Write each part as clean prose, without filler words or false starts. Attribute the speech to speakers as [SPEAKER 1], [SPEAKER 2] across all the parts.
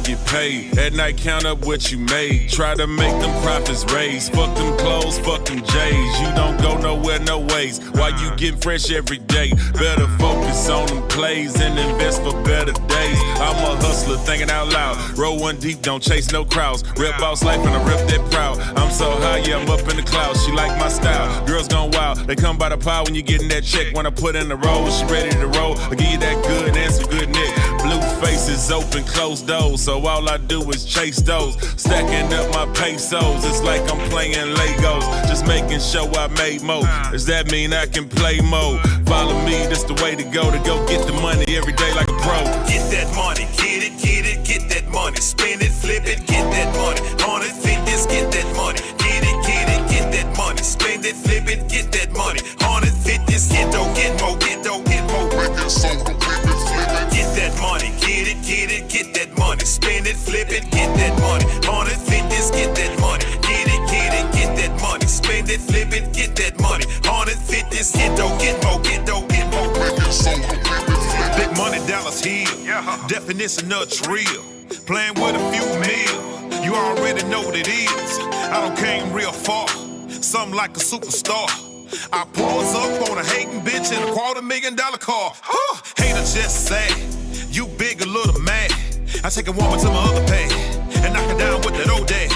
[SPEAKER 1] get paid. At night, count up what you made. Try to make them profits raise. Fuck them clothes, fuck them J's. You don't go nowhere, no ways. Why you getting fresh every day? Better focus on them plays and invest for better days. I'm a hustler, thinking out loud. Roll one deep, don't chase no crowds. Rep boss life and I rep that proud. I'm so high, yeah, I'm up in the clouds. She like my style. Girls gone wild, they come by the pile when you getting that check. When I put in the roll, she ready to roll. I give you that good and some good neck. Blue faces, open, closed doors. So all I do is chase those. Stacking up my pesos. It's like I'm playing Legos. Just making sure I made more. Does that mean I can play more? Follow me, that's the way to go get the money every day like a pro.
[SPEAKER 2] Get that money, get that money. Spend it, flip it, get that money. On it, fitness, get that money. Get that money. Spend it, flip it, get that money. On it, fitness, get more. Get that money, get that money. Spend it, flip it, get that money. On it, fitness, get that money. Get that money. Spend it, flip it, get that money. On it, fitness, get more. Big money, Dallas Hill. Definition of it's real. Playing with a few mil. You already know what it is. I don't came real far. Something like a superstar. I pulls up on a hating bitch in a $250,000 car. Hater just say, you big a little mad. I take a woman to my other pad and knock her down with that old dad.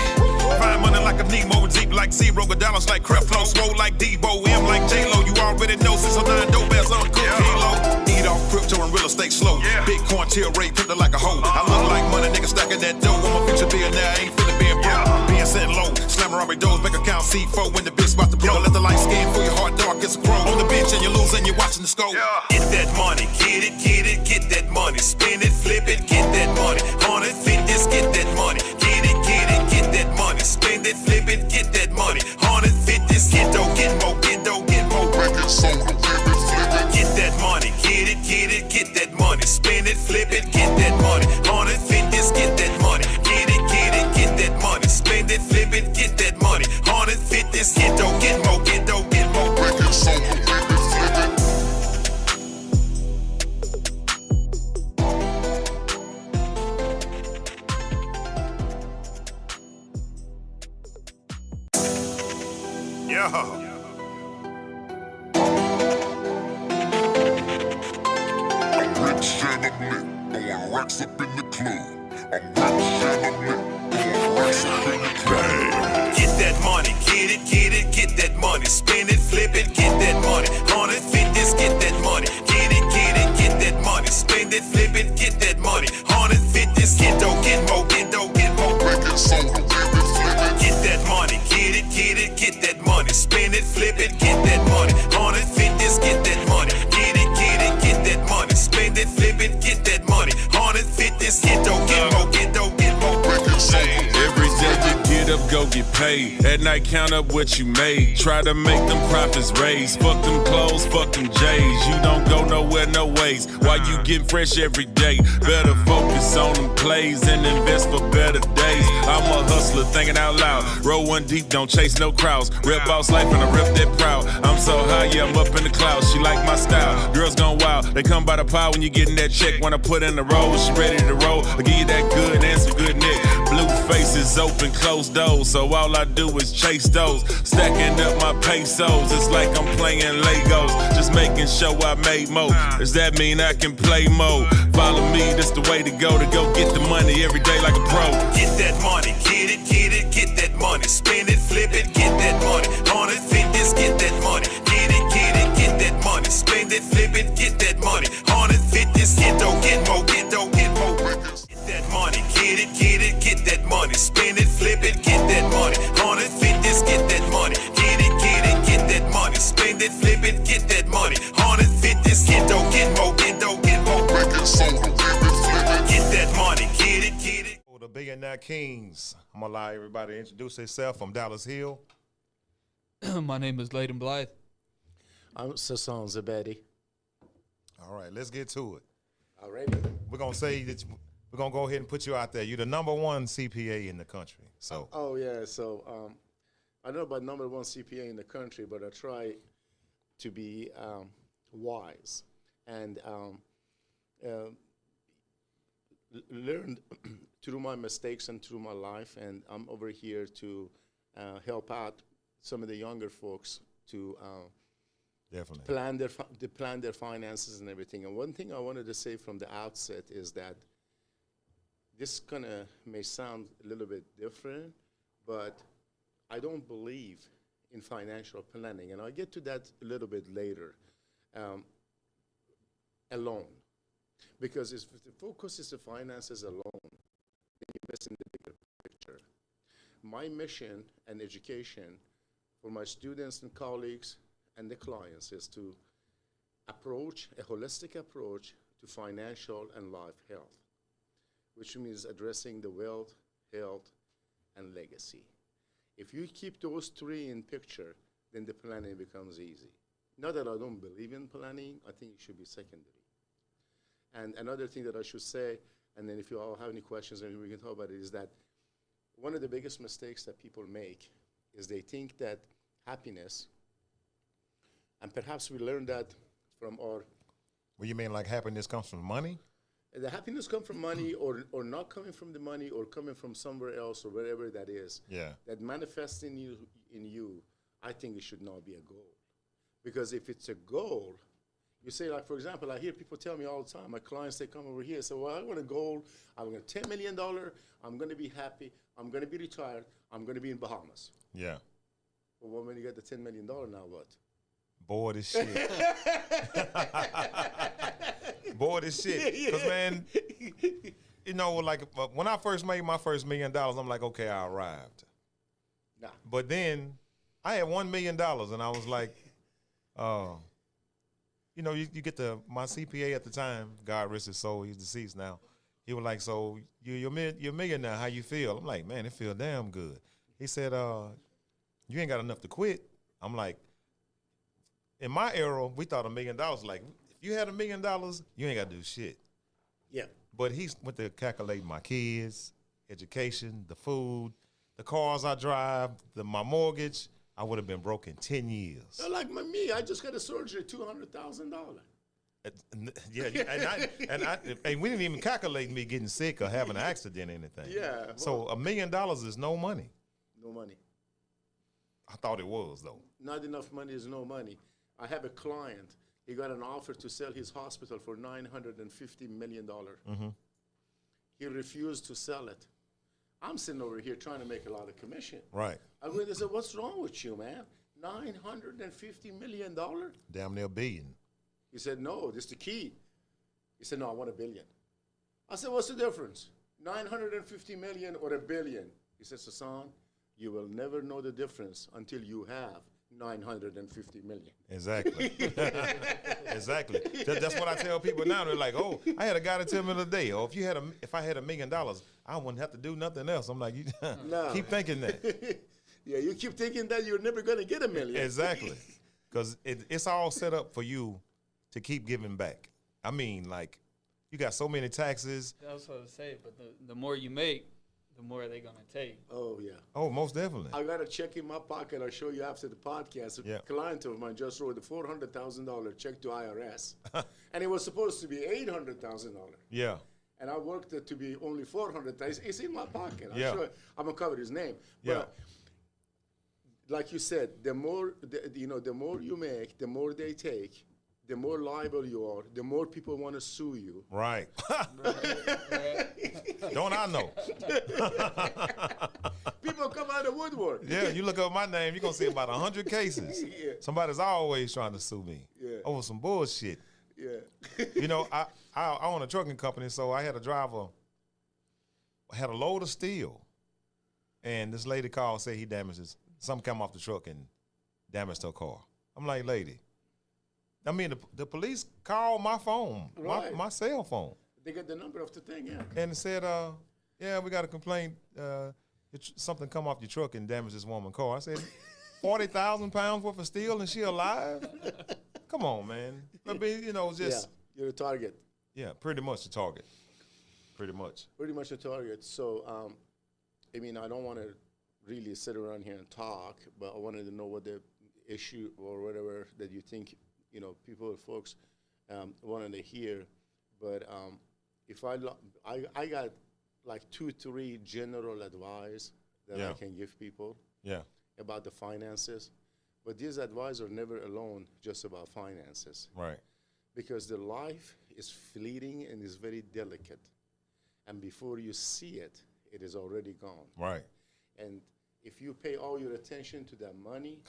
[SPEAKER 2] Find money like a Nemo, deep like zero, dollars like Creflo, swole like Debo, M like J-Lo. You already know 609 dope ass on a cook kilo. Eat off crypto and real estate slow. Bitcoin till rate put it like a hoe. I look like money, nigga stacking that dough. I'm a future billionaire, I ain't finna being broke. Being sent low, slamming Robert doors, make account C4 when the bitch about to blow. Let the light skin for your heart dark as a crow. On the bench and you lose and you're watching the scope. Get that money, get that money. Spin it, flip it, get that money. On it, fitness, get that money. Get that money. Spend it, flip it, get that money. On it, fitness, get more. Get that money, get that money. Spend it, flip it, get that money. On it, fitness, get that money. Get that money. Spend it, flip it, get that money. On it, fitness, get more.
[SPEAKER 3] Racks up in the club. I'm rich and I'm lit. Racks up in the club.
[SPEAKER 2] Get that money, get that money. Spend it, flip it, get that money. On it, fitness, get that money. Get that money. Spend it, flip it, get that money. On it, fitness, get more. Get that money, get that money. Spend it, flip it, get that money. On it, fitness, get that money. Get that money. Spend it, flip it, get that money. On it, fitness, get more.
[SPEAKER 1] Every day you get up, go get paid. At night, count up what you made. Try to make them profits raise. Fuck them clothes, fuck them J's. You don't go nowhere, no ways. Why you getting fresh every day? Better focus on them plays and invest for better days. I'm a hustler, thinking out loud. Roll one deep, don't chase no crowds. Rep boss life and I rep that proud. I'm so high, yeah, I'm up in the clouds. She like my style. Girls gone wild, they come by the pile when you getting that check. When I put in the roll, she ready to roll. I give you that good and some good neck. Blue faces, open, closed doors. So all I do is chase those. Stacking up my pesos. It's like I'm playing Legos. Just making sure I made more. Does that mean I can play more? Follow me, that's the way to go get the money every day like a pro.
[SPEAKER 2] Get that money, get that money. Spend it, flip it, get that money. On it, fitness, get that money. Get that money. Spend it, flip it, get that money. On it, fitness, get more. Get that money, get that money. Spend it, flip it, get that money. On it, fitness, get that money. Get that money. Spend it, flip it, get that money. On it, fitness, get more. Get that money, get it.
[SPEAKER 4] The Billionaire Kingz. I'm gonna allow everybody to introduce themselves. From Dallas Hill.
[SPEAKER 5] My name is Layden Blythe.
[SPEAKER 6] I'm Sasson Zabedi.
[SPEAKER 4] All right, let's get to it.
[SPEAKER 6] All right.
[SPEAKER 4] We're gonna say that we're gonna go ahead and put you out there. You're the #1 CPA in the country. So.
[SPEAKER 6] Oh yeah. So I don't know about #1 CPA in the country, but I try to be wise and learned through my mistakes and through my life, and I'm over here to help out some of the younger folks to
[SPEAKER 4] Definitely.
[SPEAKER 6] plan their finances and everything. And one thing I wanted to say from the outset is that this kind of may sound a little bit different, but I don't believe in financial planning, and I'll get to that a little bit later, alone. Because if the focus is the finances alone, then you're missing the bigger picture. My mission and education for my students and colleagues and the clients is to approach a holistic approach to financial and life health, which means addressing the wealth, health, and legacy. If you keep those three in picture, then the planning becomes easy. Not that I don't believe in planning, I think it should be secondary. And another thing that I should say, and then if you all have any questions, then we can talk about it, is that one of the biggest mistakes that people make is they think that happiness, and perhaps we learned that from our...
[SPEAKER 4] Well, you mean like happiness comes from money?
[SPEAKER 6] The happiness comes from money, or not coming from the money, or coming from somewhere else, or wherever that is.
[SPEAKER 4] Yeah.
[SPEAKER 6] That manifests in you, I think it should not be a goal. Because if it's a goal, you say, like, for example, I hear people tell me all the time, my clients, they come over here and say, well, I want a goal, I want $10 million, I'm going to be happy, I'm going to be retired, I'm going to be in Bahamas.
[SPEAKER 4] Yeah.
[SPEAKER 6] Well, when you get the $10 million, now what?
[SPEAKER 4] Bored as shit. Bored as shit. Because, man, you know, like, when I first made my first $1 million, I'm like, okay, I arrived.
[SPEAKER 6] Nah.
[SPEAKER 4] But then I had $1 million, and I was like, you know, you get my CPA at the time, God rest his soul, he's deceased now. He was like, so you're a millionaire, how you feel? I'm like, man, it feel damn good. He said, you ain't got enough to quit. I'm like, in my era, we thought $1 million, like, if you had $1 million, you ain't got to do shit.
[SPEAKER 6] Yeah.
[SPEAKER 4] But he went to calculate my kids, education, the food, the cars I drive, my mortgage. I would have been broke in 10 years.
[SPEAKER 6] Like me, I just got a surgery, $200,000.
[SPEAKER 4] Yeah, and we didn't even calculate me getting sick or having an accident or anything.
[SPEAKER 6] Yeah.
[SPEAKER 4] So $1 million is no money.
[SPEAKER 6] No money.
[SPEAKER 4] I thought it was, though.
[SPEAKER 6] Not enough money is no money. I have a client. He got an offer to sell his hospital for $950 million.
[SPEAKER 4] Mm-hmm.
[SPEAKER 6] He refused to sell it. I'm sitting over here trying to make a lot of commission.
[SPEAKER 4] Right.
[SPEAKER 6] I went and said, what's wrong with you, man? $950 million?
[SPEAKER 4] Damn near $1 billion.
[SPEAKER 6] He said, no, this is the key. He said, no, I want $1 billion. I said, what's the difference? 950 million or $1 billion? He said, Sasan, you will never know the difference until you have 950 million.
[SPEAKER 4] Exactly. Exactly. That's what I tell people now. They're like, oh, I had a guy to tell me the other day, oh, if I had $1 million, I wouldn't have to do nothing else. I'm like,
[SPEAKER 6] No.
[SPEAKER 4] Keep thinking that.
[SPEAKER 6] Yeah, you keep thinking that you're never going to get $1 million.
[SPEAKER 4] Exactly. Because it's all set up for you to keep giving back. I mean, like, you got so many taxes.
[SPEAKER 5] That's what I say, but the more you make, the more they're going to take.
[SPEAKER 6] Oh, yeah.
[SPEAKER 4] Oh, most definitely.
[SPEAKER 6] I got a check in my pocket. I'll show you after the podcast.
[SPEAKER 4] Yeah.
[SPEAKER 6] A client of mine just wrote a $400,000 check to IRS. And it was supposed to be $800,000.
[SPEAKER 4] Yeah.
[SPEAKER 6] And I worked it to be only $400,000. It's in my pocket.
[SPEAKER 4] Yeah.
[SPEAKER 6] I'm going to cover his name.
[SPEAKER 4] Yeah.
[SPEAKER 6] But like you said, the more you make, the more they take, the more liable you are, the more people want to sue you.
[SPEAKER 4] Right. Don't I know?
[SPEAKER 6] People come out of the woodwork.
[SPEAKER 4] Yeah, you look up my name, you're going to see about 100 cases.
[SPEAKER 6] Yeah.
[SPEAKER 4] Somebody's always trying to sue me over some bullshit.
[SPEAKER 6] Yeah.
[SPEAKER 4] You know, I own a trucking company, so I had a driver, had a load of steel. And this lady called, said he damages, something come off the truck and damaged her car. I'm like, lady, I mean, the police called my phone,
[SPEAKER 6] Right.
[SPEAKER 4] my cell phone.
[SPEAKER 6] They get the number of the thing, yeah.
[SPEAKER 4] And it said, yeah, we got a complaint. Something come off your truck and damaged this woman's car. I said, 40,000 pounds worth of steel and she alive? Come on, man. I mean, you know, just.
[SPEAKER 6] Yeah, you're a target.
[SPEAKER 4] Yeah, pretty much a target. Pretty much.
[SPEAKER 6] Pretty much a target. So, I mean, I don't want to really sit around here and talk, but I wanted to know what the issue or whatever that you think, you know, people or folks wanted to hear. But if I got like 2-3 general advice that I can give people about the finances, but these advice are never alone just about finances.
[SPEAKER 4] Right.
[SPEAKER 6] Because the life is fleeting and is very delicate. And before you see it, it is already gone.
[SPEAKER 4] Right.
[SPEAKER 6] And if you pay all your attention to that money,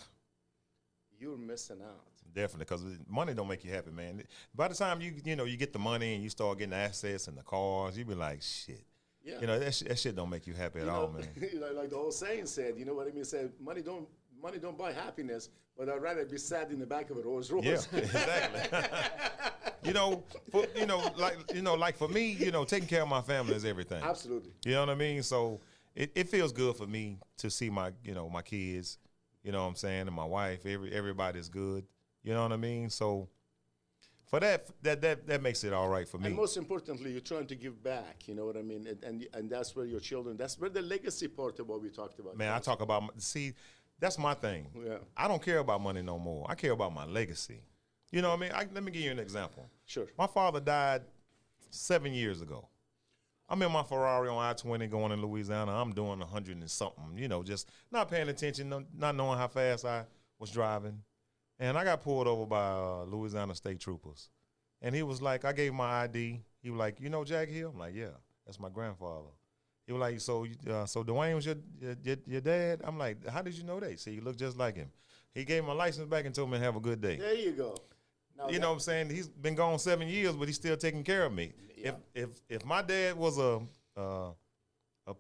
[SPEAKER 6] you're missing out.
[SPEAKER 4] Definitely, because money don't make you happy, man. By the time you get the money and you start getting the assets and the cars, you be like, shit.
[SPEAKER 6] Yeah.
[SPEAKER 4] You know, that shit don't make you happy at all, man.
[SPEAKER 6] Like the old saying said, you know what I mean? It said, money don't buy happiness, but I'd rather be sad in the back of a Rolls Royce.
[SPEAKER 4] Yeah, exactly. Like for me, taking care of my family is everything.
[SPEAKER 6] Absolutely.
[SPEAKER 4] You know what I mean? So it feels good for me to see my kids, you know what I'm saying, and my wife. Everybody's good. You know what I mean? So for that makes it all right for me.
[SPEAKER 6] And most importantly, you're trying to give back. You know what I mean? And that's where your children. That's where the legacy part of what we talked about.
[SPEAKER 4] Man, I talk about that's my thing.
[SPEAKER 6] Yeah.
[SPEAKER 4] I don't care about money no more. I care about my legacy. You know what I mean? Let me give you an example.
[SPEAKER 6] Sure.
[SPEAKER 4] My father died 7 years ago. I'm in my Ferrari on I-20 going in Louisiana. I'm doing 100 and something, just not paying attention, not knowing how fast I was driving. And I got pulled over by Louisiana State Troopers. And he was like, I gave him my ID. He was like, Jack Hill? I'm like, yeah, that's my grandfather. He was like, so Dwayne was your dad? I'm like, how did you know that? See, you look just like him. He gave my license back and told me to have a good day.
[SPEAKER 6] There you go. Now
[SPEAKER 4] you know what I'm saying? He's been gone 7 years, but he's still taking care of me.
[SPEAKER 6] Yeah.
[SPEAKER 4] If my dad was a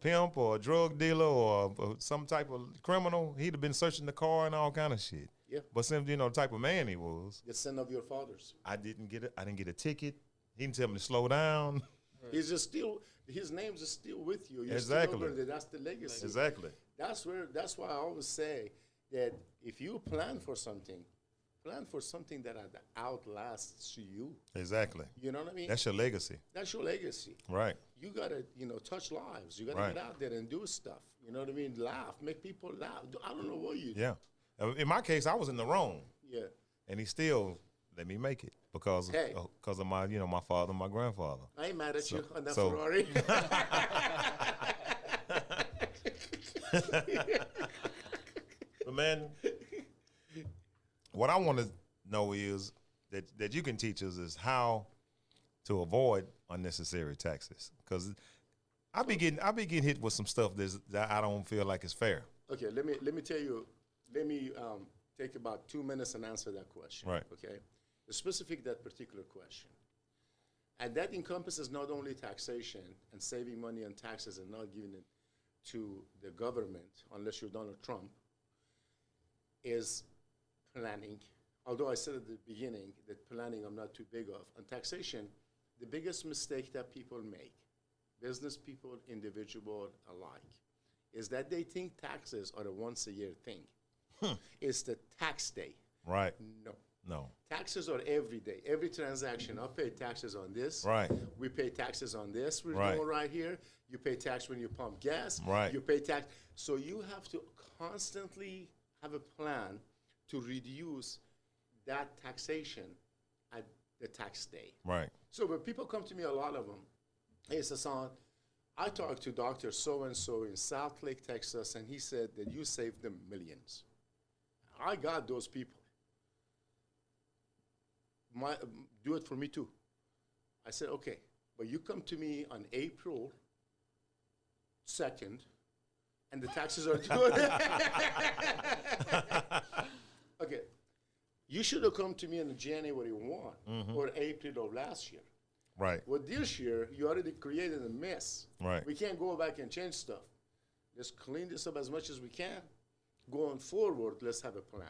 [SPEAKER 4] pimp or a drug dealer or some type of criminal, he'd have been searching the car and all kind of shit.
[SPEAKER 6] Yeah.
[SPEAKER 4] But since the type of man he was,
[SPEAKER 6] the son of your fathers.
[SPEAKER 4] I didn't get a ticket. He didn't tell me to slow down.
[SPEAKER 6] He's just still. His name's just still with you. You're
[SPEAKER 4] Exactly.
[SPEAKER 6] Still that's the legacy.
[SPEAKER 4] Exactly.
[SPEAKER 6] That's why I always say that if you plan for something that outlasts you.
[SPEAKER 4] Exactly.
[SPEAKER 6] You know what I mean?
[SPEAKER 4] That's your legacy.
[SPEAKER 6] That's your legacy.
[SPEAKER 4] Right.
[SPEAKER 6] You gotta, touch lives. You gotta
[SPEAKER 4] Right.
[SPEAKER 6] get out there and do stuff. You know what I mean? Laugh, make people laugh. I don't know what you do.
[SPEAKER 4] Yeah. In my case, I was in the wrong,
[SPEAKER 6] Yeah.
[SPEAKER 4] and he still let me make it because of my my father and my grandfather.
[SPEAKER 6] I ain't mad at you on that
[SPEAKER 4] so-
[SPEAKER 6] Ferrari.
[SPEAKER 4] But man, what I want to know is that you can teach us is how to avoid unnecessary taxes, because I be getting hit with some stuff that I don't feel like is fair.
[SPEAKER 6] Okay, let me tell you. Let me take about 2 minutes and answer that question.
[SPEAKER 4] Right.
[SPEAKER 6] Okay. Specific that particular question, and that encompasses not only taxation and saving money on taxes and not giving it to the government unless you're Donald Trump. Is planning. Although I said at the beginning that planning I'm not too big of. On taxation, the biggest mistake that people make, business people, individual alike, is that they think taxes are a once-a-year thing. It's the tax day.
[SPEAKER 4] Right.
[SPEAKER 6] No. Taxes are every day. Every transaction. I pay taxes on this.
[SPEAKER 4] Right.
[SPEAKER 6] We pay taxes on this. We're
[SPEAKER 4] Right.
[SPEAKER 6] doing right here. You pay tax when you pump gas.
[SPEAKER 4] Right.
[SPEAKER 6] You pay tax. So you have to constantly have a plan to reduce that taxation at the tax day.
[SPEAKER 4] Right.
[SPEAKER 6] So when people come to me, a lot of them, hey, Sasan, I talked to Dr. So-and-so in South Lake, Texas, and he said that you saved them millions. I got those people. Do it for me too. I said, okay, but you come to me on April 2nd, and the taxes are due. Okay, you should have come to me on January 1 or April of last year.
[SPEAKER 4] Right.
[SPEAKER 6] Well, this year, you already created a mess.
[SPEAKER 4] Right.
[SPEAKER 6] We can't go back and change stuff. Let's clean this up as much as we can. Going forward, let's have a plan.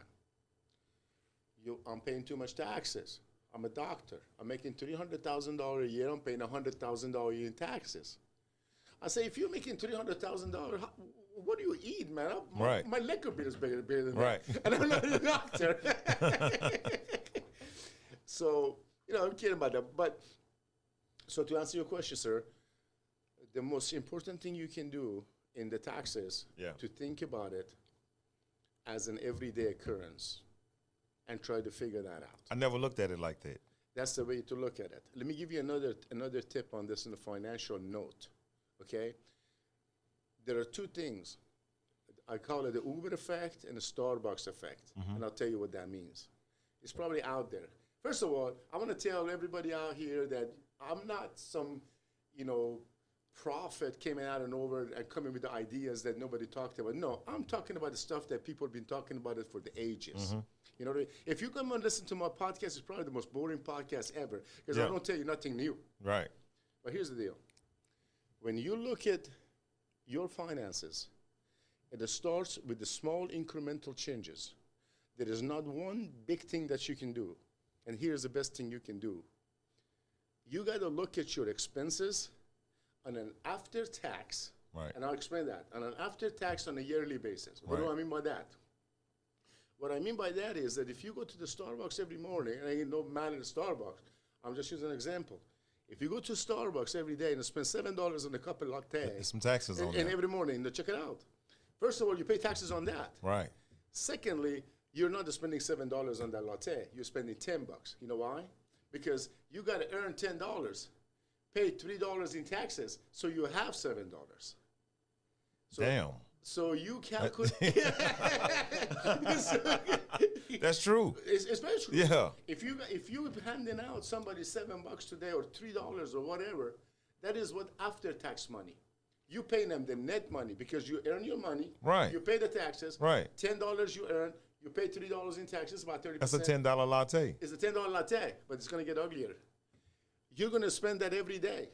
[SPEAKER 6] I'm paying too much taxes. I'm a doctor. I'm making $300,000 a year. I'm paying $100,000 a year in taxes. I say, if you're making $300,000, what do you eat, man?
[SPEAKER 4] Right.
[SPEAKER 6] My liquor bill is bigger than
[SPEAKER 4] Right.
[SPEAKER 6] that. And I'm not a doctor. So, I'm kidding about that. But, so to answer your question, sir, the most important thing you can do in the taxes, to think about it as an everyday occurrence and try to figure that out.
[SPEAKER 4] I never looked at it like that.
[SPEAKER 6] That's the way to look at it. Let me give you another tip on this in the financial note, okay? There are two things. I call it the Uber effect and the Starbucks effect, and I'll tell you what that means. It's probably out there. First of all, I want to tell everybody out here that I'm not some, prophet came out of nowhere and coming with the ideas that nobody talked about. No, I'm talking about the stuff that people have been talking about it for the ages. You know, if you come and listen to my podcast, it's probably the most boring podcast ever because I don't tell you nothing new.
[SPEAKER 4] Right.
[SPEAKER 6] But here's the deal. When you look at your finances, it starts with the small incremental changes. There is not one big thing that you can do. And here's the best thing you can do. You got to look at your expenses on an after-tax,
[SPEAKER 4] Right.
[SPEAKER 6] and I'll explain that, on an after-tax on a yearly basis. What do I mean by that? What I mean by that is that if you go to the Starbucks every morning, and I ain't no man in Starbucks, I'm just using an example. If you go to Starbucks every day and spend $7 on a cup of latte,
[SPEAKER 4] There's some taxes on
[SPEAKER 6] and
[SPEAKER 4] that.
[SPEAKER 6] every morning, check it out. First of all, you pay taxes on that.
[SPEAKER 4] Right.
[SPEAKER 6] Secondly, you're not spending $7 on that latte. You're spending $10. You know why? Because you got to earn $10, pay $3 in taxes, so you have $7. So,
[SPEAKER 4] Damn.
[SPEAKER 6] So you calculate.
[SPEAKER 4] That's true.
[SPEAKER 6] It's very true.
[SPEAKER 4] Yeah.
[SPEAKER 6] If you handing out somebody $7 today or $3 or whatever, that is what after tax money. You pay them the net money because you earn your money.
[SPEAKER 4] Right.
[SPEAKER 6] You pay the taxes.
[SPEAKER 4] Right.
[SPEAKER 6] $10 you earn. You pay $3 in taxes, about 30%.
[SPEAKER 4] That's a $10 latte.
[SPEAKER 6] It's a $10 latte, but it's going to get uglier. You're going to spend that every day.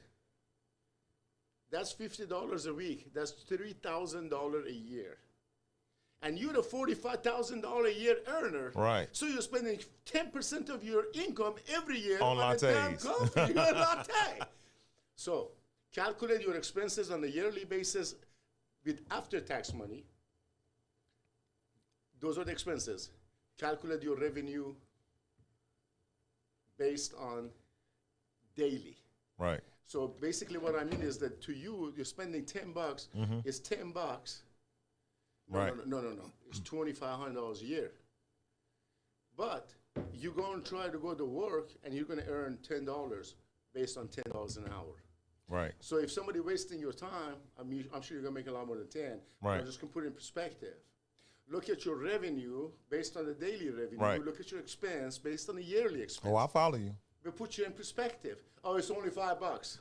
[SPEAKER 6] That's $50 a week. That's $3,000 a year. And you're a $45,000 a year earner.
[SPEAKER 4] Right.
[SPEAKER 6] So you're spending 10% of your income every year
[SPEAKER 4] On
[SPEAKER 6] a damn
[SPEAKER 4] lattes.
[SPEAKER 6] coffee, your latte. So calculate your expenses on a yearly basis with after-tax money. Those are the expenses. Calculate your revenue based on daily.
[SPEAKER 4] Right.
[SPEAKER 6] So basically what I mean is that to you, you're spending $10. It's $10. No,
[SPEAKER 4] Right.
[SPEAKER 6] No. It's $2,500 a year. But you're going to try to go to work and you're going to earn $10 based on $10 an hour.
[SPEAKER 4] Right.
[SPEAKER 6] So if somebody wasting your time, I'm sure you're going to make a lot more than 10.
[SPEAKER 4] Right.
[SPEAKER 6] I'm just going to put it in perspective. Look at your revenue based on the daily revenue.
[SPEAKER 4] Right.
[SPEAKER 6] Look at your expense based on the yearly expense.
[SPEAKER 4] Oh, I follow you.
[SPEAKER 6] But put you in perspective. Oh, it's only $5.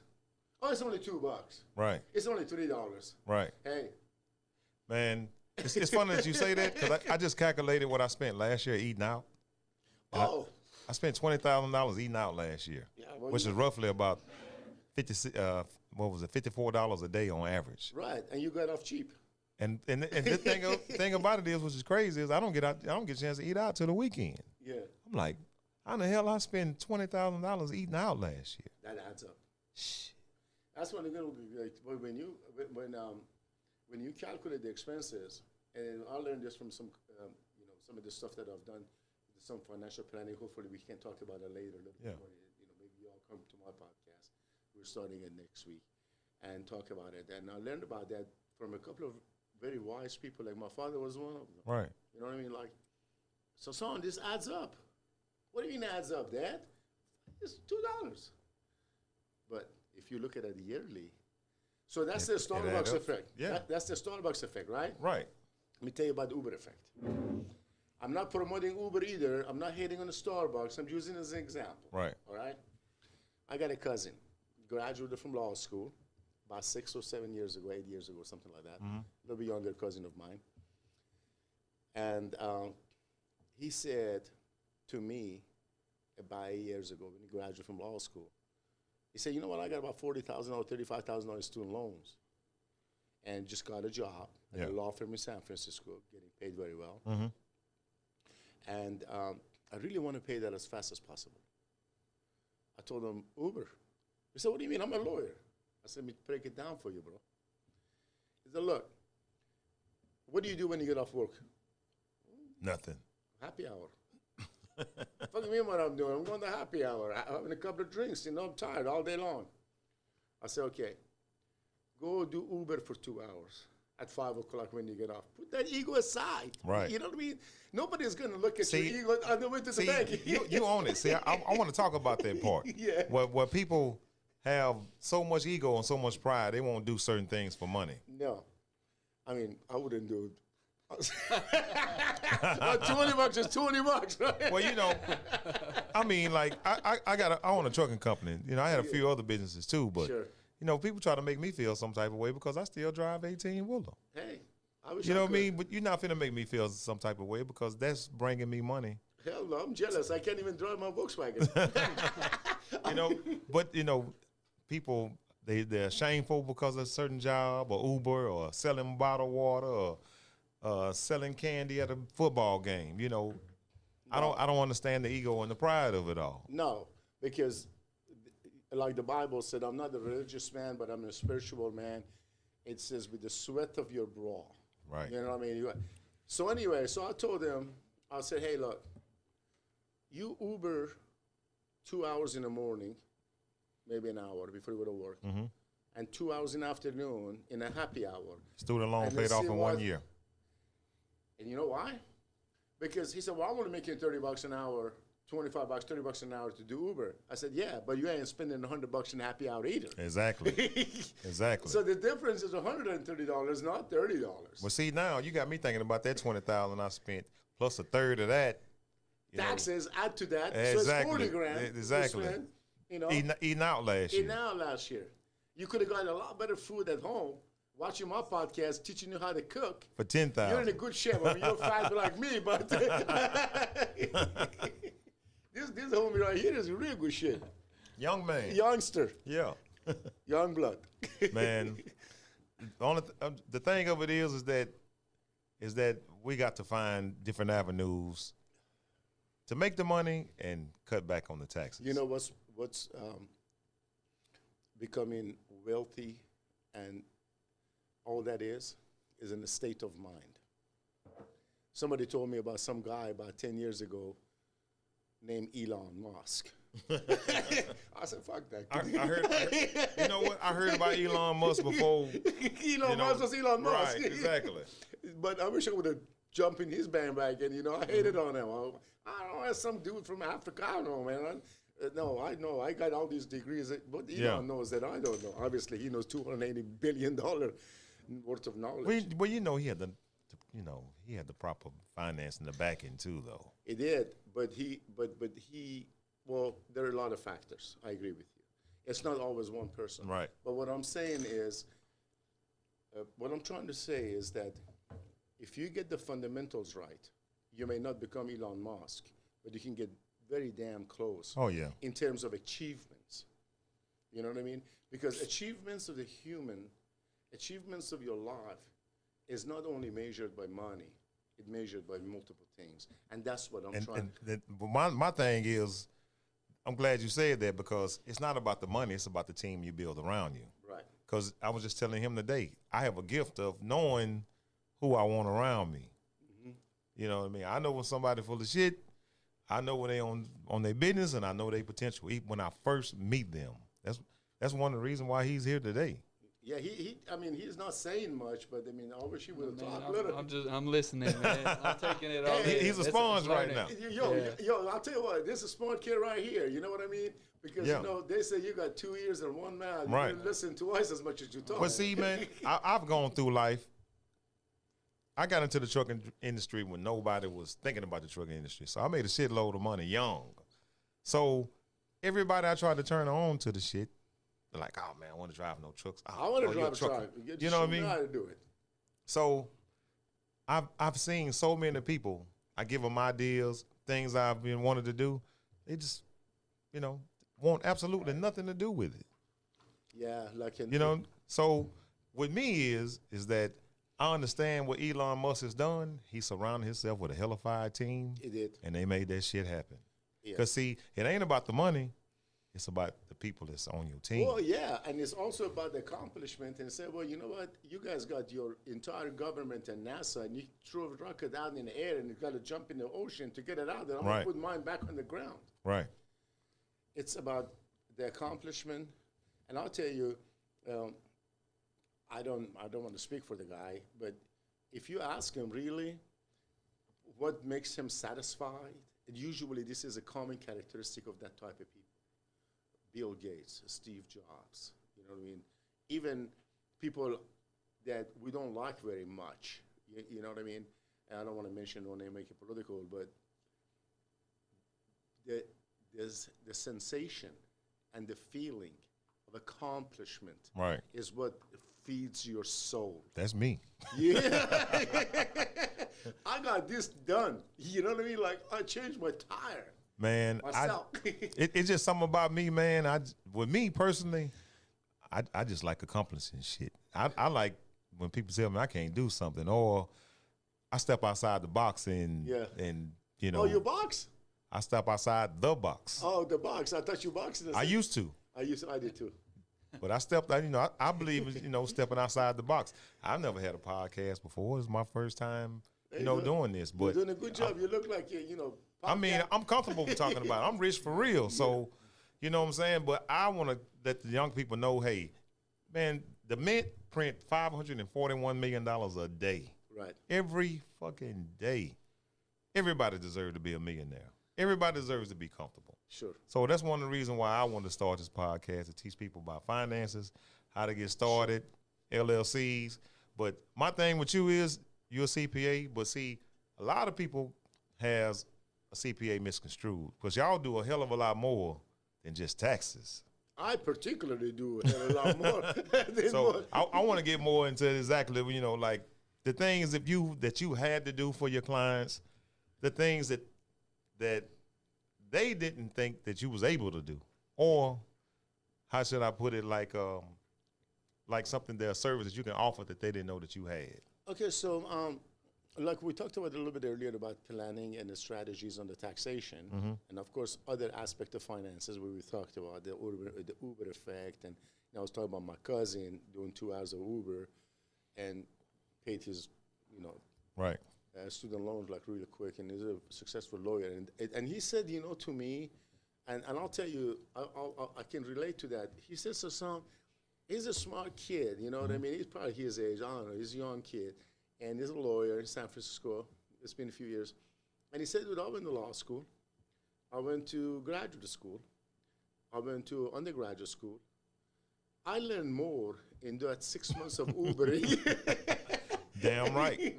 [SPEAKER 6] Oh, it's only $2.
[SPEAKER 4] Right.
[SPEAKER 6] It's only $3.
[SPEAKER 4] Right.
[SPEAKER 6] Hey,
[SPEAKER 4] Man, it's funny that you say that because I just calculated what I spent last year eating out.
[SPEAKER 6] oh,
[SPEAKER 4] I spent $20,000 eating out last year,
[SPEAKER 6] Yeah, well,
[SPEAKER 4] which
[SPEAKER 6] you-
[SPEAKER 4] is roughly about $54 a day on average.
[SPEAKER 6] right, and you got off cheap.
[SPEAKER 4] And the thing about it is, which is crazy, is I don't get a chance to eat out till the weekend.
[SPEAKER 6] Yeah,
[SPEAKER 4] I'm like, how in the hell I spend $20,000 eating out last year?
[SPEAKER 6] that adds up. That's when you're gonna be like when you calculate the expenses, and I learned this from some some of the stuff that I've done, some financial planning. Hopefully, we can talk about it later.
[SPEAKER 4] Yeah.
[SPEAKER 6] Maybe you all come to my podcast. We're starting it next week, and talk about it. And I learned about that from a couple of very wise people. Like my father was one of them.
[SPEAKER 4] Right.
[SPEAKER 6] You know what I mean? Like, so son, this adds up. What do you mean adds up, Dad? It's $2. But if you look at it yearly, so that's the
[SPEAKER 4] adds
[SPEAKER 6] Starbucks
[SPEAKER 4] up.
[SPEAKER 6] effect.
[SPEAKER 4] Yeah.
[SPEAKER 6] That's the Starbucks effect, right?
[SPEAKER 4] Right.
[SPEAKER 6] Let me tell you about the Uber effect. I'm not promoting Uber either. I'm not hating on the Starbucks. I'm using it as an example.
[SPEAKER 4] Right.
[SPEAKER 6] All right? I got a cousin, graduated from law school about 6 or 7 years ago, 8 years ago, something like that. A little bit younger cousin of mine. And he said to me about 8 years ago when he graduated from law school, he said, you know what, I got about $40,000, $35,000 in student loans and just got a job at
[SPEAKER 4] Yeah.
[SPEAKER 6] a law firm in San Francisco, getting paid very well. And I really want to pay that as fast as possible. I told him, Uber. He said, what do you mean? I'm a lawyer. I said, let me break it down for you, bro. He said, look, what do you do when you get off work?
[SPEAKER 4] Nothing.
[SPEAKER 6] Happy hour. Fuck me what I'm doing. I'm going to happy hour, having a couple of drinks. I'm tired all day long. I said, okay, go do Uber for 2 hours. at 5 o'clock when you get off. Put that ego aside.
[SPEAKER 4] Right.
[SPEAKER 6] You know what I mean? Nobody's going to look at
[SPEAKER 4] See-
[SPEAKER 6] your ego on the way to the bank.
[SPEAKER 4] you own it. See, I want to talk about that part.
[SPEAKER 6] Yeah.
[SPEAKER 4] Where people have so much ego and so much pride, they won't do certain things for money.
[SPEAKER 6] No. I mean, I wouldn't do it. Well, $20 is $20, right?
[SPEAKER 4] Well, you know, I mean, like I own a trucking company. You know, I had a few other businesses too, but
[SPEAKER 6] Sure.
[SPEAKER 4] you know, people try to make me feel some type of way because I still drive 18 wheeler.
[SPEAKER 6] Hey, I wish
[SPEAKER 4] You know
[SPEAKER 6] I
[SPEAKER 4] what I
[SPEAKER 6] could.
[SPEAKER 4] mean? But you're not finna make me feel some type of way because that's bringing me money.
[SPEAKER 6] Hell no, I'm jealous. I can't even drive my Volkswagen.
[SPEAKER 4] You know, but you know, people they're shameful because of a certain job or Uber or selling bottled water or selling candy at a football game. You know, I don't understand the ego and the pride of it all.
[SPEAKER 6] No, because like the Bible said, I'm not a religious man, but I'm a spiritual man. It says, with the sweat of your brow.
[SPEAKER 4] Right.
[SPEAKER 6] You know what I mean? So anyway, so I told him, I said, hey, look, you Uber 2 hours in the morning, maybe an hour before you go to work, and 2 hours in the afternoon in a happy hour.
[SPEAKER 4] Student loan
[SPEAKER 6] And
[SPEAKER 4] paid
[SPEAKER 6] let's
[SPEAKER 4] off
[SPEAKER 6] see
[SPEAKER 4] in
[SPEAKER 6] what-
[SPEAKER 4] 1 year.
[SPEAKER 6] And you know why? Because he said, well, I'm only making $30 an hour, $25, $30 an hour to do Uber. I said, yeah, but you ain't spending $100 in happy hour either.
[SPEAKER 4] Exactly. Exactly.
[SPEAKER 6] So the difference is $130, not $30.
[SPEAKER 4] Well, see, now you got me thinking about that $20,000 I spent plus a third of that. You know,
[SPEAKER 6] Taxes add to that,
[SPEAKER 4] Exactly.
[SPEAKER 6] so it's 40 grand. to
[SPEAKER 4] Exactly.
[SPEAKER 6] spend, you know,
[SPEAKER 4] eating out last year.
[SPEAKER 6] now last year. You could have gotten a lot better food at home, watching my podcast, teaching you how to cook.
[SPEAKER 4] For 10,000.
[SPEAKER 6] You're in a good shape. I mean, you're fat like me, but this homie right here is real good shit.
[SPEAKER 4] Young man.
[SPEAKER 6] Youngster,
[SPEAKER 4] Yeah.
[SPEAKER 6] young blood.
[SPEAKER 4] Man, the thing of it is that we got to find different avenues to make the money and cut back on the taxes.
[SPEAKER 6] You know what's becoming wealthy and all that is in a state of mind. Somebody told me about some guy about 10 years ago named Elon Musk. I said, fuck that.
[SPEAKER 4] I heard, you know what? I heard about Elon Musk before.
[SPEAKER 6] Elon Musk was Elon Musk.
[SPEAKER 4] Right, exactly.
[SPEAKER 6] But I wish I would have jumped in his bandwagon. You know, I hated on him. I don't know, some dude from Africa. I don't know, man. No, I know. I got all these degrees. But Elon knows that I don't know. Obviously, he knows $280 billion worth of knowledge.
[SPEAKER 4] Well, you know, he had the proper finance in the back end too, though.
[SPEAKER 6] It did, but well, there are a lot of factors. I agree with you. It's not always one person.
[SPEAKER 4] Right.
[SPEAKER 6] But what I'm saying is, what I'm trying to say is that if you get the fundamentals right, you may not become Elon Musk, but you can get very damn close.
[SPEAKER 4] Oh, yeah.
[SPEAKER 6] In terms of achievements. You know what I mean? Because achievements of the human, achievements of your life is not only measured by money, it's measured by multiple things. And that's what I'm trying.
[SPEAKER 4] But my thing is, I'm glad you said that because it's not about the money, it's about the team you build around you.
[SPEAKER 6] Right.
[SPEAKER 4] Because I was just telling him today, I have a gift of knowing who I want around me. You know what I mean? I know when somebody full of shit, I know when they on their business, and I know their potential when I first meet them. That's one of the reasons why he's here today.
[SPEAKER 6] Yeah, I mean, he's not saying much, but I mean, I wish he would have talked a
[SPEAKER 5] Man,
[SPEAKER 6] little.
[SPEAKER 5] I'm listening, man. I'm taking it all.
[SPEAKER 6] Hey,
[SPEAKER 5] in.
[SPEAKER 4] he's a
[SPEAKER 5] This is
[SPEAKER 4] sponge right
[SPEAKER 5] learning.
[SPEAKER 4] now.
[SPEAKER 6] Yo, I'll tell you what, this is a smart kid right here. You know what I mean? Because,
[SPEAKER 4] Yeah.
[SPEAKER 6] you know, they say you got 2 ears and one mouth.
[SPEAKER 4] Right.
[SPEAKER 6] You listen twice as much as you talk.
[SPEAKER 4] But see, man, I've gone through life. I got into the trucking industry when nobody was thinking about the trucking industry. So I made a shitload of money young. So everybody I tried to turn on to the shit, they're like, oh, man, I want to drive no trucks. Oh,
[SPEAKER 6] I want to
[SPEAKER 4] you're
[SPEAKER 6] drive a truck.
[SPEAKER 4] You know what I mean?
[SPEAKER 6] You know how to do it.
[SPEAKER 4] So I've seen so many people. I give them ideas, things I've been wanted to do. They just, you know, want absolutely nothing to do with it.
[SPEAKER 6] Yeah, like in,
[SPEAKER 4] You know, so with me is that I understand what Elon Musk has done. He surrounded himself with a hellified team,
[SPEAKER 6] He did.
[SPEAKER 4] and they made that shit happen.
[SPEAKER 6] Yeah.
[SPEAKER 4] Because, see, it ain't about the money. It's about the people that's on your team.
[SPEAKER 6] Well, yeah, and it's also about the accomplishment and say, well, you know what? You guys got your entire government and NASA, and you threw a rocket out in the air, and you got to jump in the ocean to get it out there. I'm
[SPEAKER 4] Right.
[SPEAKER 6] going to put mine back on the ground.
[SPEAKER 4] Right.
[SPEAKER 6] It's about the accomplishment. And I'll tell you, I don't want to speak for the guy, but if you ask him really what makes him satisfied, and usually this is a common characteristic of that type of people. Bill Gates, Steve Jobs, you know what I mean? Even people that we don't like very much, you know what I mean? And I don't want to mention no name, make it political, but there's the sensation and the feeling of accomplishment
[SPEAKER 4] Right.
[SPEAKER 6] is what feeds your soul.
[SPEAKER 4] That's me.
[SPEAKER 6] Yeah. I got this done. You know what I mean? Like, I changed my tire
[SPEAKER 4] Man,
[SPEAKER 6] myself.
[SPEAKER 4] it's just something about me, man. With me personally, I just like accomplishing shit. I like when people tell me I can't do something, or I step outside the box and you know.
[SPEAKER 6] Oh, you box?
[SPEAKER 4] I step outside the box.
[SPEAKER 6] Oh, the box. I thought you boxed.
[SPEAKER 4] I used to.
[SPEAKER 6] I did too.
[SPEAKER 4] But I stepped out, you know, I believe in, you know, stepping outside the box. I've never had a podcast before. It's my first time, you know, doing this. But
[SPEAKER 6] You're doing a good job. You look like you know.
[SPEAKER 4] I mean,
[SPEAKER 6] podcast.
[SPEAKER 4] I'm comfortable talking about it. I'm rich for real. So, you know what I'm saying? But I want to let the young people know, hey, man, the Mint print $541 million a day.
[SPEAKER 6] Right.
[SPEAKER 4] Every fucking day. Everybody deserves to be a millionaire. Everybody deserves to be comfortable.
[SPEAKER 6] Sure.
[SPEAKER 4] So that's one of the reasons why I wanted to start this podcast, to teach people about finances, how to get started, LLCs. But my thing with you is you're a CPA, but see, a lot of people has a CPA misconstrued because y'all do a hell of a lot more than just taxes.
[SPEAKER 6] I particularly do a lot more. than
[SPEAKER 4] So
[SPEAKER 6] what-
[SPEAKER 4] I want to get more into exactly, you know, like the things that you had to do for your clients, the things that they didn't think that you was able to do, or how should I put it, like something, their service that you can offer that they didn't know that you had.
[SPEAKER 6] Okay, so like we talked about a little bit earlier about planning and the strategies on the taxation, and of course other aspect of finances where we talked about the Uber effect, and I was talking about my cousin doing 2 hours of Uber and paid his, you know,
[SPEAKER 4] Right.
[SPEAKER 6] student loans like really quick, and he's a successful lawyer, and he said, you know, to me, and I'll tell you, I can relate to that. He said, so son, he's a smart kid, you know what I mean? He's probably his age, I don't know, he's a young kid, and he's a lawyer in San Francisco. It's been a few years, and he said, I went to law school, I went to graduate school, I went to undergraduate school. I learned more in that 6 months of Ubering.
[SPEAKER 4] Damn right.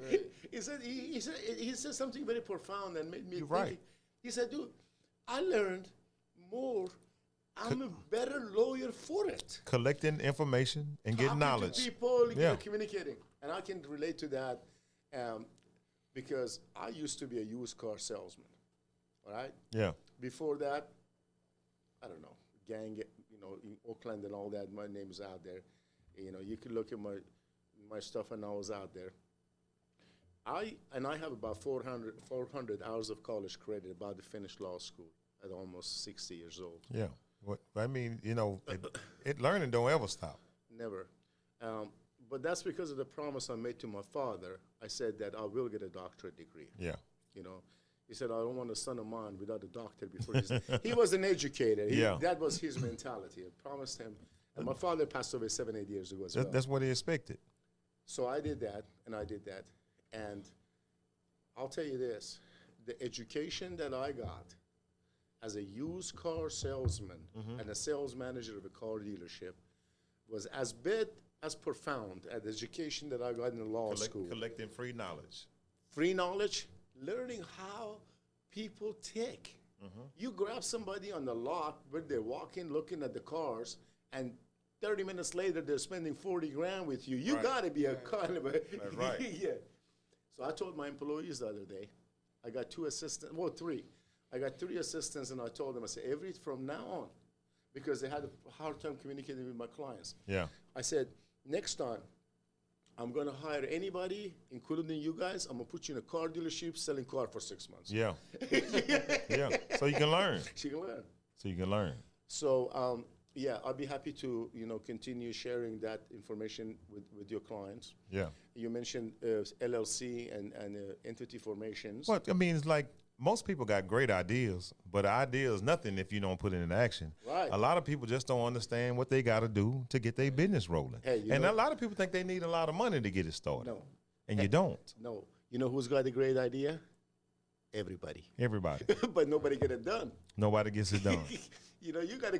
[SPEAKER 6] He said something very profound and made me
[SPEAKER 4] You're
[SPEAKER 6] think.
[SPEAKER 4] right.
[SPEAKER 6] He said, dude, I learned more. I'm a better lawyer for it.
[SPEAKER 4] Collecting information and getting
[SPEAKER 6] Talking to
[SPEAKER 4] knowledge.
[SPEAKER 6] people, you
[SPEAKER 4] Yeah.
[SPEAKER 6] know, communicating. And I can relate to that because I used to be a used car salesman, all right?
[SPEAKER 4] Yeah.
[SPEAKER 6] Before that, I don't know, gang, you know, in Oakland and all that, my name is out there. You know, you could look at my stuff and I was out there. I have about 400 hours of college credit, about to finish law school at almost 60 years old.
[SPEAKER 4] Yeah. What I mean, you know, it learning don't ever stop.
[SPEAKER 6] Never. But that's because of the promise I made to my father. I said that I will get a doctorate degree.
[SPEAKER 4] Yeah.
[SPEAKER 6] You know, he said, I don't want a son of mine without a doctor before he was an educator.
[SPEAKER 4] Yeah.
[SPEAKER 6] That was his mentality. I promised him. And my father passed away 7-8 years ago as well.
[SPEAKER 4] That's what he expected.
[SPEAKER 6] So I did that, and I did that. And I'll tell you this, the education that I got as a used car salesman and a sales manager of a car dealership was as profound as the education that I got in the law school.
[SPEAKER 4] Collecting free knowledge.
[SPEAKER 6] Free knowledge, learning how people tick. You grab somebody on the lot where they're walking, looking at the cars, and 30 minutes later they're spending 40 grand with you. You
[SPEAKER 4] Right.
[SPEAKER 6] got to be a kind of a
[SPEAKER 4] That's right.
[SPEAKER 6] yeah. So I told my employees the other day, I got 2 assistants, well, 3. I got 3 assistants, and I told them, I said, from now on, because they had a hard time communicating with my clients.
[SPEAKER 4] Yeah.
[SPEAKER 6] I said, next time, I'm going to hire anybody, including you guys. I'm going to put you in a car dealership selling car for 6 months.
[SPEAKER 4] Yeah. Yeah. So you can learn.
[SPEAKER 6] She can learn.
[SPEAKER 4] So you can learn.
[SPEAKER 6] So, yeah, I'll be happy to, you know, continue sharing that information with your clients.
[SPEAKER 4] Yeah.
[SPEAKER 6] You mentioned LLC and entity formations.
[SPEAKER 4] What I mean is like most people got great ideas, but an idea is nothing if you don't put it in action.
[SPEAKER 6] Right.
[SPEAKER 4] A lot of people just don't understand what they got to do to get their business rolling.
[SPEAKER 6] Hey, you
[SPEAKER 4] and
[SPEAKER 6] know-
[SPEAKER 4] a lot of people think they need a lot of money to get it started.
[SPEAKER 6] No.
[SPEAKER 4] And you don't.
[SPEAKER 6] No. You know who's got a great idea? Everybody.
[SPEAKER 4] Everybody.
[SPEAKER 6] But nobody get it done.
[SPEAKER 4] Nobody gets it done.
[SPEAKER 6] You know, you got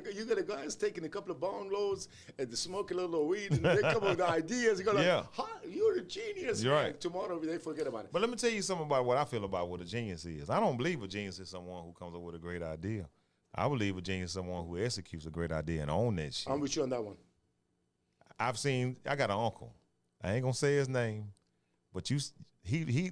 [SPEAKER 6] guys taking a couple of bone loads and they smoke a little weed and they come up with ideas. You go like,
[SPEAKER 4] Yeah.
[SPEAKER 6] you're a genius.
[SPEAKER 4] You're
[SPEAKER 6] man.
[SPEAKER 4] right.
[SPEAKER 6] Tomorrow they forget about it.
[SPEAKER 4] But let me tell you something about what I feel about what a genius is. I don't believe a genius is someone who comes up with a great idea. I believe a genius is someone who executes a great idea and own that shit.
[SPEAKER 6] I'm with you on that one.
[SPEAKER 4] I got an uncle. I ain't gonna say his name, but he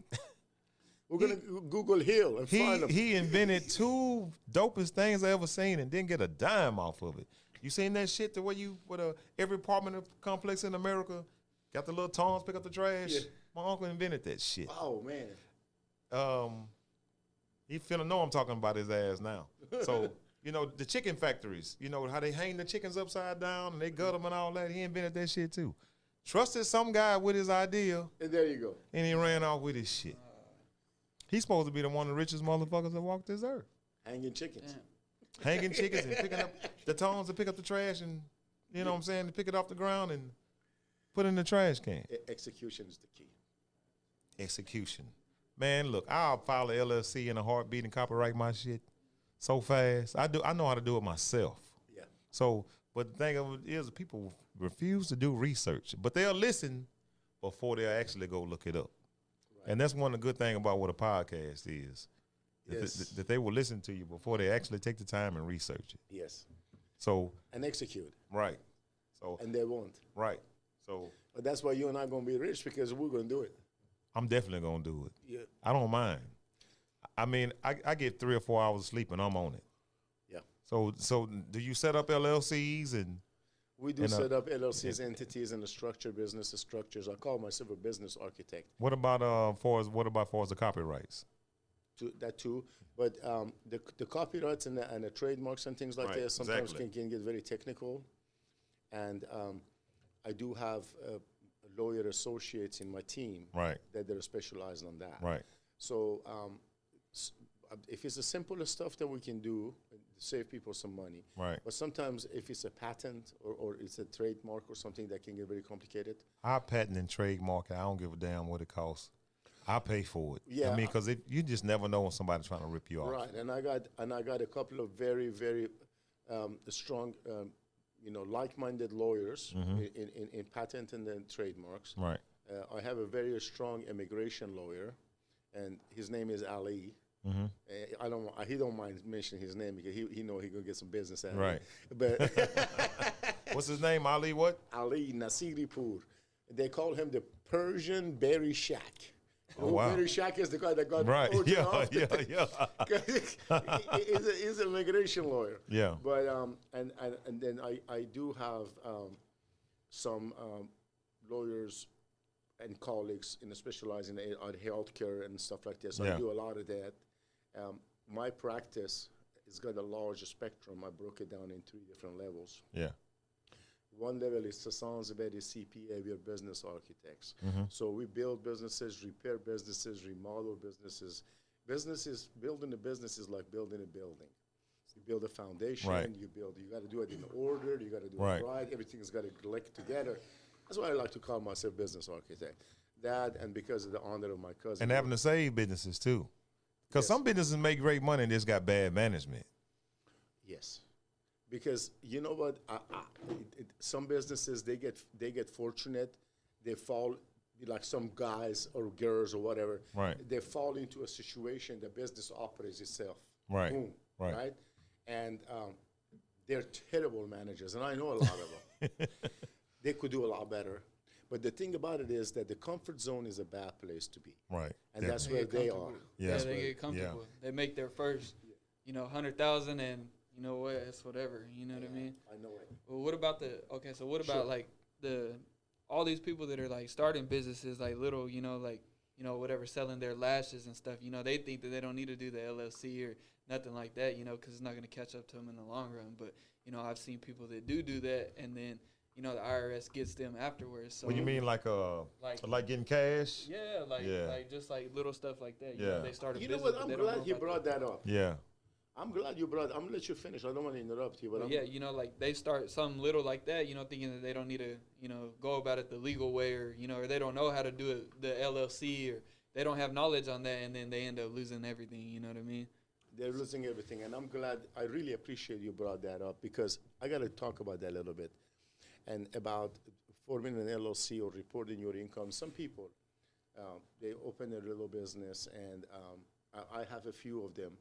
[SPEAKER 6] We're gonna Google Hill and find him.
[SPEAKER 4] he invented two dopest things I ever seen and didn't get a dime off of it. You seen that shit the way every apartment complex in America got the little tongs pick up the trash?
[SPEAKER 6] Yeah.
[SPEAKER 4] My uncle invented that shit.
[SPEAKER 6] Oh man.
[SPEAKER 4] He finna know I'm talking about his ass now. So, you know, the chicken factories, you know, how they hang the chickens upside down and they gut them and all that. He invented that shit too. Trusted some guy with his idea
[SPEAKER 6] And there you go.
[SPEAKER 4] and he ran off with his shit. He's supposed to be the one of the richest motherfuckers that walked this earth.
[SPEAKER 6] Hanging chickens.
[SPEAKER 4] Hanging chickens and picking up the tongs to pick up the trash and, you know what I'm saying, to pick it off the ground and put it in the trash can.
[SPEAKER 6] Execution is the key.
[SPEAKER 4] Execution. Man, look, I'll file a LLC in a heartbeat and copyright my shit so fast. I know how to do it myself.
[SPEAKER 6] Yeah.
[SPEAKER 4] So, but the thing of it is people refuse to do research, but they'll listen before they'll actually go look it up. Right. And that's one of the good things about what a podcast is.
[SPEAKER 6] Yes.
[SPEAKER 4] That they will listen to you before they actually take the time and research it.
[SPEAKER 6] Yes.
[SPEAKER 4] So.
[SPEAKER 6] And execute.
[SPEAKER 4] Right. So.
[SPEAKER 6] And they won't.
[SPEAKER 4] Right. So.
[SPEAKER 6] But that's why you and I are going to be rich, because we're going to do it.
[SPEAKER 4] I'm definitely going to do it.
[SPEAKER 6] Yeah.
[SPEAKER 4] I don't mind. I mean, I get 3 or 4 hours of sleep and I'm on it.
[SPEAKER 6] Yeah.
[SPEAKER 4] So do you set up LLCs and?
[SPEAKER 6] We do set up LLCs, entities, and the structure, business structures. I call myself a business architect.
[SPEAKER 4] What about for the copyrights?
[SPEAKER 6] That too, but the copyrights and the trademarks and things like
[SPEAKER 4] Right,
[SPEAKER 6] that sometimes
[SPEAKER 4] exactly.
[SPEAKER 6] can get very technical, and I do have lawyer associates in my team
[SPEAKER 4] Right.
[SPEAKER 6] that they're specialized on that.
[SPEAKER 4] Right.
[SPEAKER 6] So if it's the simplest stuff that we can do, save people some money.
[SPEAKER 4] Right.
[SPEAKER 6] But sometimes if it's a patent or it's a trademark or something that can get very complicated.
[SPEAKER 4] I patent and trademark it. I don't give a damn what it costs. I pay for it.
[SPEAKER 6] Yeah.
[SPEAKER 4] I mean, because you just never know when somebody's trying to rip you off.
[SPEAKER 6] Right, and I got a couple of very, very strong, like-minded lawyers in patent and then trademarks.
[SPEAKER 4] Right.
[SPEAKER 6] I have a very strong immigration lawyer, and his name is Ali. He don't mind mentioning his name because he know he gonna get some business out of
[SPEAKER 4] Right.
[SPEAKER 6] it. But
[SPEAKER 4] What's his name? Ali what?
[SPEAKER 6] Ali Nasiripur, they call him the Persian Berry Shack.
[SPEAKER 4] Oh, wow.
[SPEAKER 6] Berry Shack is the guy that got
[SPEAKER 4] Right.
[SPEAKER 6] OJ
[SPEAKER 4] Yeah.
[SPEAKER 6] off.
[SPEAKER 4] Yeah.
[SPEAKER 6] He's an immigration lawyer.
[SPEAKER 4] Yeah.
[SPEAKER 6] But and then I do have some lawyers and colleagues specializing in healthcare and stuff like this. So
[SPEAKER 4] Yeah.
[SPEAKER 6] I do a lot of that. My practice has got a large spectrum. I broke it down in 3 different levels.
[SPEAKER 4] Yeah.
[SPEAKER 6] One level is Sasansabedi CPA, we are business architects. So we build businesses, repair businesses, remodel businesses. Building a business is like building a building. You build a foundation,
[SPEAKER 4] Right.
[SPEAKER 6] you got to do it in order, you got to do
[SPEAKER 4] Right.
[SPEAKER 6] it right, everything's got to click together. That's why I like to call myself business architect. That, and because of the honor of my cousin.
[SPEAKER 4] And having to save businesses too. Because
[SPEAKER 6] Yes.
[SPEAKER 4] some businesses make great money and just got bad management.
[SPEAKER 6] Yes, because you know what? Some businesses they get fortunate, they fall like some guys or girls or whatever.
[SPEAKER 4] Right.
[SPEAKER 6] They fall into a situation the business operates itself.
[SPEAKER 4] Right.
[SPEAKER 6] Boom.
[SPEAKER 4] Right.
[SPEAKER 6] And they're terrible managers, and I know a lot of them. They could do a lot better. But the thing about it is that the comfort zone is a bad place to be.
[SPEAKER 4] Right.
[SPEAKER 6] And that's where they are.
[SPEAKER 4] Yeah.
[SPEAKER 5] They get comfortable. They make their first, 100,000, and you know what? It's whatever. You know what I mean?
[SPEAKER 6] I know it.
[SPEAKER 5] Well, what about what about like all these people that are like starting businesses, like little, whatever, selling their lashes and stuff. They think that they don't need to do the LLC or nothing like that, because it's not going to catch up to them in the long run. But I've seen people that do that, and then you know, the IRS gets them afterwards. So
[SPEAKER 4] What you mean, like getting cash?
[SPEAKER 5] Yeah, like just like little stuff like that. You
[SPEAKER 4] Yeah.
[SPEAKER 5] know, they started.
[SPEAKER 6] You know what? I'm glad you brought that up.
[SPEAKER 4] Yeah.
[SPEAKER 6] I'm glad you brought. I'm gonna let you finish. I don't want to interrupt you, but
[SPEAKER 5] Yeah, you know, like they start something little like that, you know, thinking that they don't need to, you know, go about it the legal way, or you know, or they don't know how to do it the LLC, or they don't have knowledge on that, and then they end up losing everything. You know what I mean?
[SPEAKER 6] they're losing everything, and I'm glad. I really appreciate you brought that up because I got to talk about that a little bit, and about forming an LLC or reporting your income. Some people, they open a little business, and I have a few of them,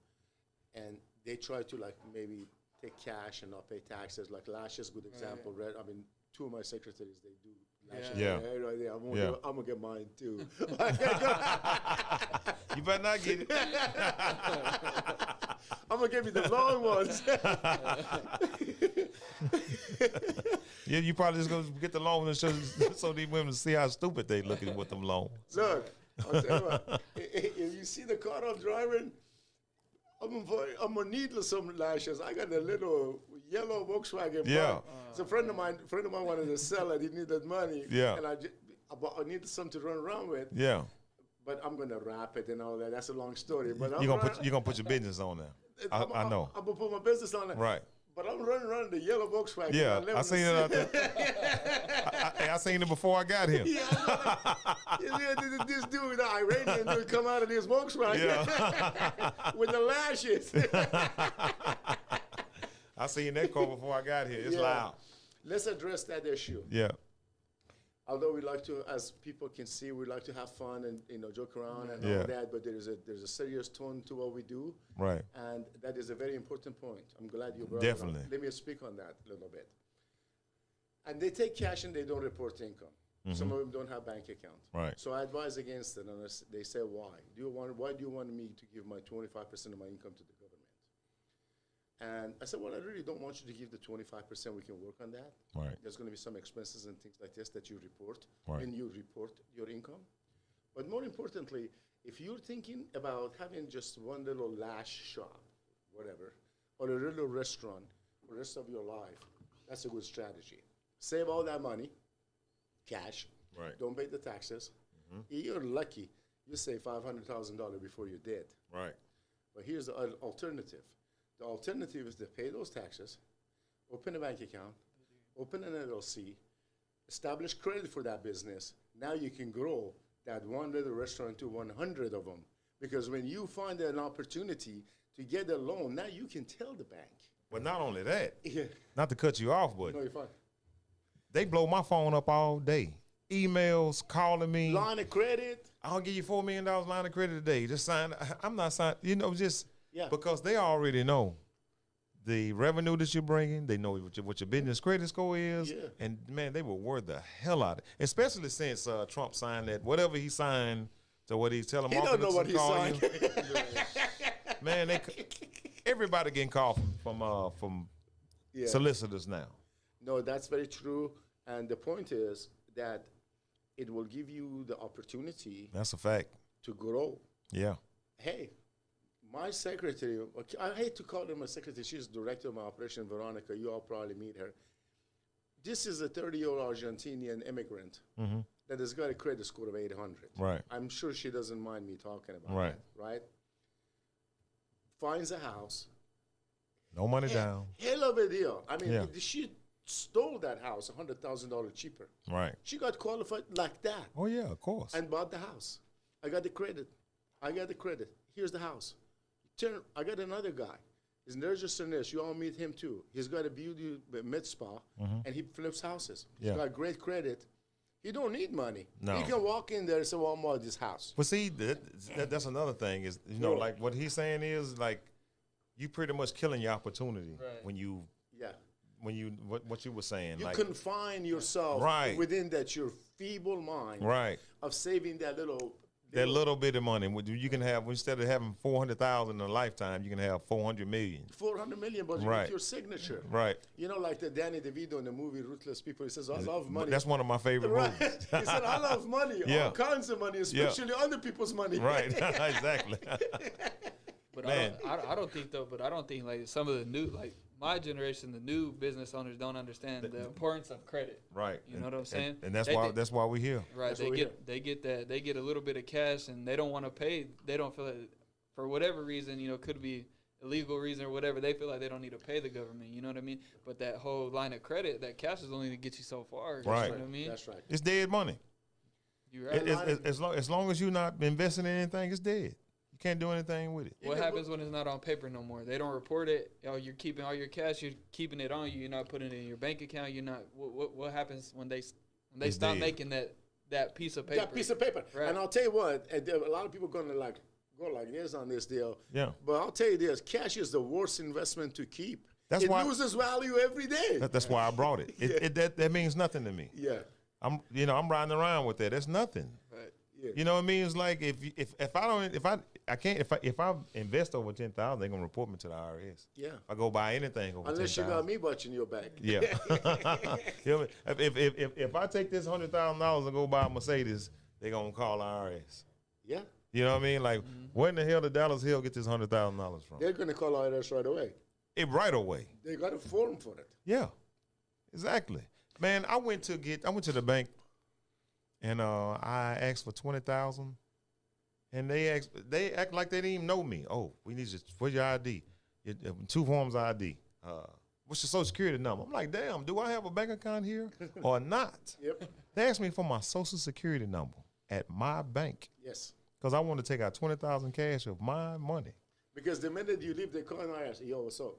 [SPEAKER 6] and they try to like maybe take cash and not pay taxes. Like Lashes, good example, right? I mean, two of my secretaries, they do lashes.
[SPEAKER 4] Yeah.
[SPEAKER 6] Right there. I'm gonna get mine too.
[SPEAKER 4] You better not get it.
[SPEAKER 6] I'm gonna give you the long ones.
[SPEAKER 4] Yeah, you probably just gonna get the loan and show so these women see how stupid they looking with them loans.
[SPEAKER 6] Look, I'll tell you what, if you see the car I'm driving, I'm gonna need some lashes. I got a little yellow Volkswagen.
[SPEAKER 4] Yeah.
[SPEAKER 6] So a friend of mine wanted to sell it. He needed money.
[SPEAKER 4] Yeah.
[SPEAKER 6] And I needed something to run around with.
[SPEAKER 4] Yeah.
[SPEAKER 6] But I'm gonna wrap it and all that. That's a long story. But
[SPEAKER 4] You're gonna put your business on there. I know.
[SPEAKER 6] I'm gonna put my business on it.
[SPEAKER 4] Right.
[SPEAKER 6] But I'm running around the yellow Volkswagen.
[SPEAKER 4] Yeah, I seen it out there. I seen it before I got here.
[SPEAKER 6] This dude, the Iranian dude, come out of this Volkswagen with the lashes.
[SPEAKER 4] I seen that car before I got here. It's
[SPEAKER 6] Yeah.
[SPEAKER 4] loud.
[SPEAKER 6] Let's address that issue.
[SPEAKER 4] Yeah.
[SPEAKER 6] Although we like to, as people can see, we like to have fun and joke around and
[SPEAKER 4] Yeah.
[SPEAKER 6] all that, but there's a serious tone to what we do,
[SPEAKER 4] Right.
[SPEAKER 6] and that is a very important point. I'm glad you brought
[SPEAKER 4] Definitely.
[SPEAKER 6] it up. Let me speak on that a little bit. And they take cash and they don't report income. Some of them don't have bank accounts.
[SPEAKER 4] Right.
[SPEAKER 6] So I advise against it, and they say, why? Why do you want me to give my 25% of my income to the government? And I said, well, I really don't want you to give the 25%. We can work on that.
[SPEAKER 4] Right.
[SPEAKER 6] There's going to be some expenses and things like this that you report
[SPEAKER 4] Right.
[SPEAKER 6] when you report your income. But more importantly, if you're thinking about having just one little lash shop, whatever, or a little restaurant for the rest of your life, that's a good strategy. Save all that money, cash.
[SPEAKER 4] Right.
[SPEAKER 6] Don't pay the taxes. You're lucky. You save $500,000 before you're dead.
[SPEAKER 4] Right.
[SPEAKER 6] But here's the alternative. The alternative is to pay those taxes, open a bank account, open an LLC, establish credit for that business. Now you can grow that one little restaurant to 100 of them. Because when you find an opportunity to get a loan, now you can tell the bank.
[SPEAKER 4] But not only that,
[SPEAKER 6] Yeah.
[SPEAKER 4] not to cut you off, but
[SPEAKER 6] No, you're fine.
[SPEAKER 4] they blow my phone up all day. Emails, calling me.
[SPEAKER 6] Line of credit.
[SPEAKER 4] I'll give you $4 million line of credit today. Just sign. I'm not signing. Just
[SPEAKER 6] Yeah.
[SPEAKER 4] because they already know the revenue that you're bringing. They know what your business credit score is.
[SPEAKER 6] Yeah.
[SPEAKER 4] And, man, they will word the hell out of it, especially since Trump signed that, whatever he signed to what he's telling
[SPEAKER 6] He don't know what he signed.
[SPEAKER 4] Man, everybody getting called from
[SPEAKER 6] Yeah.
[SPEAKER 4] solicitors now.
[SPEAKER 6] No, that's very true. And the point is that it will give you the opportunity
[SPEAKER 4] That's a fact.
[SPEAKER 6] to grow.
[SPEAKER 4] Yeah.
[SPEAKER 6] Hey, my secretary, okay, I hate to call her my secretary, she's director of my operation, Veronica. You all probably meet her. This is a 30-year-old Argentinian immigrant that has got a credit score of 800.
[SPEAKER 4] Right.
[SPEAKER 6] I'm sure she doesn't mind me talking about
[SPEAKER 4] Right.
[SPEAKER 6] that, right? Finds a house.
[SPEAKER 4] No money down.
[SPEAKER 6] Hell of a deal. I mean,
[SPEAKER 4] Yeah.
[SPEAKER 6] she stole that house $100,000 cheaper.
[SPEAKER 4] Right.
[SPEAKER 6] She got qualified like that
[SPEAKER 4] Oh, yeah, of course.
[SPEAKER 6] and bought the house. I got the credit. Here's the house. I got another guy. He's registered nurse. You all meet him too. He's got a beauty med spa, and he flips houses. He's
[SPEAKER 4] Yeah.
[SPEAKER 6] got great credit. He don't need money.
[SPEAKER 4] No.
[SPEAKER 6] He can walk in there and say, well, I'm out this house.
[SPEAKER 4] But see, that's another thing is,
[SPEAKER 6] Yeah.
[SPEAKER 4] like what he's saying is like, you pretty much killing your opportunity
[SPEAKER 5] Right.
[SPEAKER 4] when you
[SPEAKER 6] Yeah.
[SPEAKER 4] what you were saying.
[SPEAKER 6] You
[SPEAKER 4] like,
[SPEAKER 6] confine yourself
[SPEAKER 4] Right.
[SPEAKER 6] within that your feeble mind
[SPEAKER 4] right.
[SPEAKER 6] of saving that little.
[SPEAKER 4] That little bit of money, you can have, instead of having 400,000 in a lifetime, you can have 400 million.
[SPEAKER 6] 400 million, but
[SPEAKER 4] Right.
[SPEAKER 6] with your signature.
[SPEAKER 4] Right.
[SPEAKER 6] You know, like the Danny DeVito in the movie Ruthless People, he says, I love money.
[SPEAKER 4] That's one of my favorite
[SPEAKER 6] Right.
[SPEAKER 4] movies.
[SPEAKER 6] He said, I love money,
[SPEAKER 4] Yeah.
[SPEAKER 6] all kinds of money, especially other people's money.
[SPEAKER 4] Right. Exactly.
[SPEAKER 5] But
[SPEAKER 4] Man.
[SPEAKER 5] I don't think though. But I don't think like some of the new like my generation, the new business owners don't understand the importance of credit.
[SPEAKER 4] Right.
[SPEAKER 5] You know what I'm saying?
[SPEAKER 4] And that's
[SPEAKER 5] They
[SPEAKER 4] why
[SPEAKER 5] think-
[SPEAKER 4] that's why we're here.
[SPEAKER 5] Right.
[SPEAKER 6] That's what we
[SPEAKER 5] They get a little bit of cash and they don't want to pay. They don't feel like for whatever reason, you know, could be illegal reason or whatever. They feel like they don't need to pay the government. You know what I mean? But that whole line of credit, that cash is only to get you so far.
[SPEAKER 4] Right.
[SPEAKER 5] You know what I mean?
[SPEAKER 6] That's right.
[SPEAKER 4] It's dead money.
[SPEAKER 5] You're right.
[SPEAKER 4] As long as you're not investing in anything, it's dead. You can't do anything with it.
[SPEAKER 5] What happens when it's not on paper no more? They don't report it. Oh, you're keeping all your cash. You're keeping it on you. You're not putting it in your bank account. You're not. What happens when they
[SPEAKER 4] It's
[SPEAKER 5] stop
[SPEAKER 4] dead.
[SPEAKER 5] making that piece of paper?
[SPEAKER 6] That piece of paper.
[SPEAKER 5] Right.
[SPEAKER 6] And I'll tell you what, a lot of people going to like go like this on this deal.
[SPEAKER 4] Yeah.
[SPEAKER 6] But I'll tell you this, cash is the worst investment to keep.
[SPEAKER 4] That's
[SPEAKER 6] it
[SPEAKER 4] why-
[SPEAKER 6] loses value every day.
[SPEAKER 4] That's why I brought it. That means nothing to me.
[SPEAKER 6] Yeah.
[SPEAKER 4] I'm riding around with that. That's nothing.
[SPEAKER 5] Right.
[SPEAKER 6] Yeah.
[SPEAKER 4] You know what I mean? It's like if I invest over 10,000, they're gonna report me to the IRS.
[SPEAKER 6] Yeah.
[SPEAKER 4] If I go buy anything over
[SPEAKER 6] Unless you
[SPEAKER 4] 10,000.
[SPEAKER 6] got me watching your back.
[SPEAKER 4] Yeah. You know what I mean? If I take this $100,000 and go buy a Mercedes, they're gonna call the IRS.
[SPEAKER 6] Yeah.
[SPEAKER 4] You know what I mean? Like, where in the hell did Dallas Hill get this $100,000 from?
[SPEAKER 6] They're going to call IRS right away.
[SPEAKER 4] It right away.
[SPEAKER 6] They got a form for it.
[SPEAKER 4] Yeah, exactly. Man, I went to the bank, and I asked for 20,000, and they act like they didn't even know me. Oh, we need where's your ID? Two forms of ID. What's your social security number? I'm like, damn, do I have a bank account here or not?
[SPEAKER 6] Yep.
[SPEAKER 4] They asked me for my social security number at my bank
[SPEAKER 6] Yes.
[SPEAKER 4] because I wanted to take out 20,000 cash of my money.
[SPEAKER 6] Because the minute you leave, they call IRS. Yo, what's up?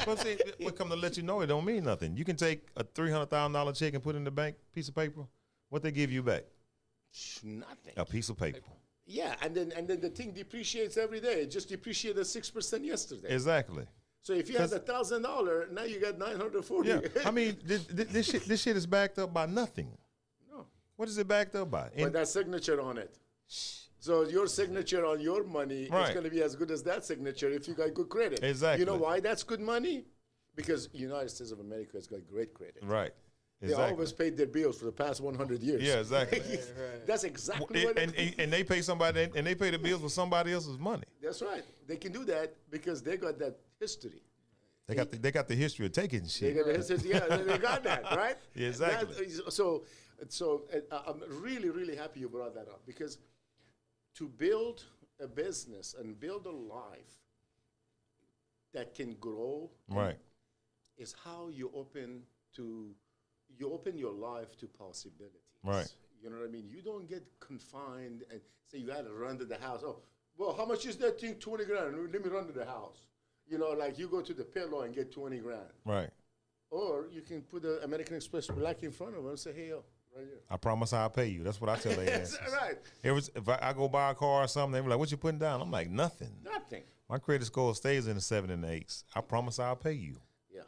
[SPEAKER 4] But see, we come to let you know it don't mean nothing. You can take a $300,000 check and put it in the bank, piece of paper. What they give you back?
[SPEAKER 6] Nothing.
[SPEAKER 4] A piece of paper.
[SPEAKER 6] Yeah, and then the thing depreciates every day. It just depreciated 6% yesterday.
[SPEAKER 4] Exactly.
[SPEAKER 6] So if you had $1,000, now you got 940.
[SPEAKER 4] Yeah. I mean, this shit is backed up by nothing.
[SPEAKER 6] No.
[SPEAKER 4] What is it backed up by?
[SPEAKER 6] But that signature on it. So your signature on your money is
[SPEAKER 4] Right.
[SPEAKER 6] going to be as good as that signature if you got good credit.
[SPEAKER 4] Exactly.
[SPEAKER 6] You know why that's good money? Because United States of America has got great credit.
[SPEAKER 4] Right.
[SPEAKER 6] They
[SPEAKER 4] Exactly.
[SPEAKER 6] always paid their bills for the past 100 years.
[SPEAKER 4] Yeah, exactly.
[SPEAKER 6] That's exactly what it is.
[SPEAKER 4] And they pay somebody, and they pay the bills with somebody else's money.
[SPEAKER 6] That's right. They can do that because they got that history.
[SPEAKER 4] They got the history of taking
[SPEAKER 6] They
[SPEAKER 4] shit.
[SPEAKER 6] got the history. Yeah, they got that, right?
[SPEAKER 4] Yeah, exactly.
[SPEAKER 6] So I'm really, really happy you brought that up because to build a business and build a life that can grow
[SPEAKER 4] Right.
[SPEAKER 6] is how you open your life to possibilities.
[SPEAKER 4] Right.
[SPEAKER 6] You know what I mean? You don't get confined and say you got to run to the house. Oh, well, how much is that thing? 20 grand. Let me run to the house. You know, like you go to the pillow and get 20 grand.
[SPEAKER 4] Right.
[SPEAKER 6] Or you can put the American Express black in front of them and say, hey, yo, right here.
[SPEAKER 4] I promise I'll pay you. That's what I tell their
[SPEAKER 6] That's
[SPEAKER 4] asses.
[SPEAKER 6] right.
[SPEAKER 4] If I go buy a car or something, they be like, "What you putting down?" I'm like, "Nothing.
[SPEAKER 6] Nothing.
[SPEAKER 4] My credit score stays in the 7 and the 8s. I promise I'll pay you.
[SPEAKER 6] Yeah.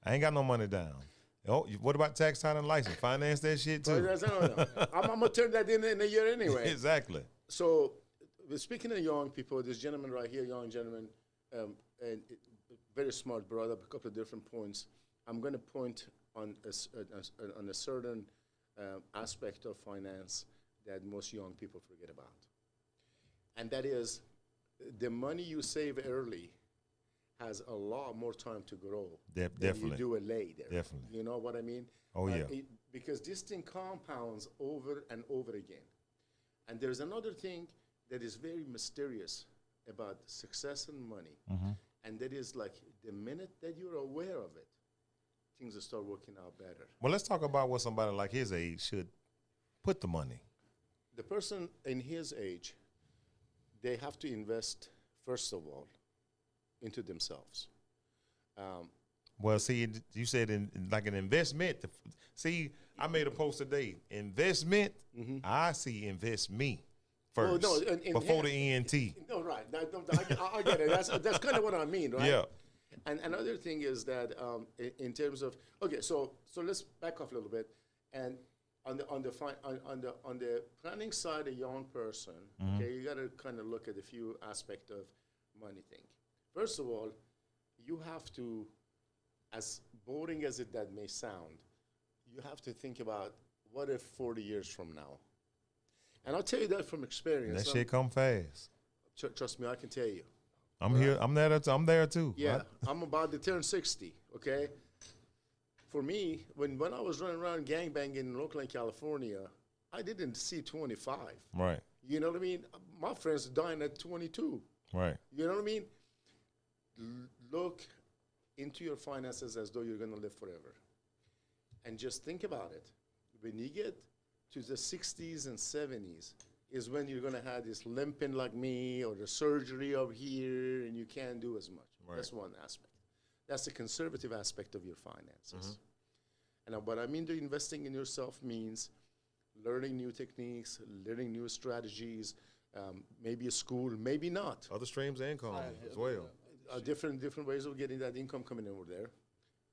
[SPEAKER 4] I ain't got no money down. Oh, what about tax, title, and license? Finance that shit
[SPEAKER 6] So
[SPEAKER 4] too.
[SPEAKER 6] no. I'm going to turn that in a year anyway.
[SPEAKER 4] Exactly.
[SPEAKER 6] So, speaking of young people, this gentleman right here, young gentleman, and very smart, brought up a couple of different points. I'm going to point on a certain aspect of finance that most young people forget about. And that is the money you save early has a lot more time to grow than
[SPEAKER 4] Definitely.
[SPEAKER 6] you do it later.
[SPEAKER 4] Definitely.
[SPEAKER 6] You know what I mean?
[SPEAKER 4] Oh, yeah.
[SPEAKER 6] Because this thing compounds over and over again. And there's another thing that is very mysterious about success and money.
[SPEAKER 4] Mm-hmm.
[SPEAKER 6] And that is like the minute that you're aware of it, things will start working out better.
[SPEAKER 4] Well, let's talk about what somebody like his age should put the money.
[SPEAKER 6] The person in his age, they have to invest, first of all, into themselves.
[SPEAKER 4] Well, see, you said in like an investment. See, I made a post today. Investment, I see invest me first
[SPEAKER 6] Well, no,
[SPEAKER 4] before the ENT.
[SPEAKER 6] No, right. I get it. That's kind of what I mean, right?
[SPEAKER 4] Yeah.
[SPEAKER 6] And another thing is that in terms of so let's back off a little bit, and on the planning side, a young person, okay, you got to kind of look at a few aspects of money thing. First of all, you have to, as boring as that may sound, you have to think about what if 40 years from now. And I'll tell you that from experience.
[SPEAKER 4] That shit come fast.
[SPEAKER 6] Trust me, I can tell you.
[SPEAKER 4] I'm here. I'm there too.
[SPEAKER 6] Yeah,
[SPEAKER 4] Right?
[SPEAKER 6] I'm about to turn 60, okay? For me, when I was running around gangbanging in Oakland, California, I didn't see 25.
[SPEAKER 4] Right.
[SPEAKER 6] You know what I mean? My friends are dying at 22.
[SPEAKER 4] Right.
[SPEAKER 6] You know what I mean? Look into your finances as though you're going to live forever. And just think about it. When you get to the 60s and 70s is when you're going to have this limping like me or the surgery over here and you can't do as much.
[SPEAKER 4] Right.
[SPEAKER 6] That's one aspect. That's the conservative aspect of your finances. And what I mean to investing in yourself means learning new techniques, learning new strategies, maybe a school, maybe not.
[SPEAKER 4] Other streams of income as well.
[SPEAKER 6] Different ways of getting that income coming over there.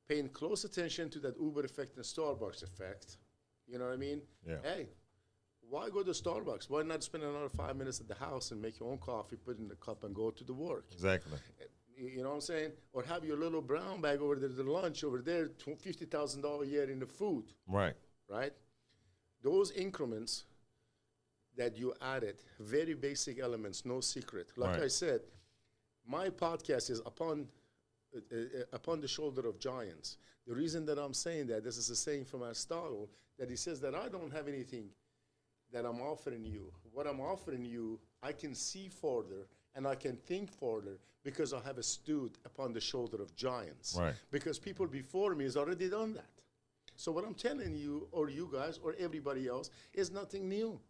[SPEAKER 6] Paying close attention to that Uber effect and Starbucks effect. You know what I mean?
[SPEAKER 4] Yeah.
[SPEAKER 6] Hey, why go to Starbucks? Why not spend another 5 minutes at the house and make your own coffee, put it in the cup, and go to the work?
[SPEAKER 4] Exactly.
[SPEAKER 6] You know what I'm saying? Or have your little brown bag over there, the lunch over there, $50,000 a year in the food.
[SPEAKER 4] Right.
[SPEAKER 6] Right? Those increments that you added, very basic elements, no secret. Like
[SPEAKER 4] Right.
[SPEAKER 6] I said, my podcast is upon the shoulder of giants. The reason that I'm saying that, this is a saying from Aristotle, that he says that I don't have anything that I'm offering you. What I'm offering you, I can see further and I can think further because I have stood upon the shoulder of giants.
[SPEAKER 4] Right.
[SPEAKER 6] Because people before me has already done that. So what I'm telling you, or you guys, or everybody else, is nothing new.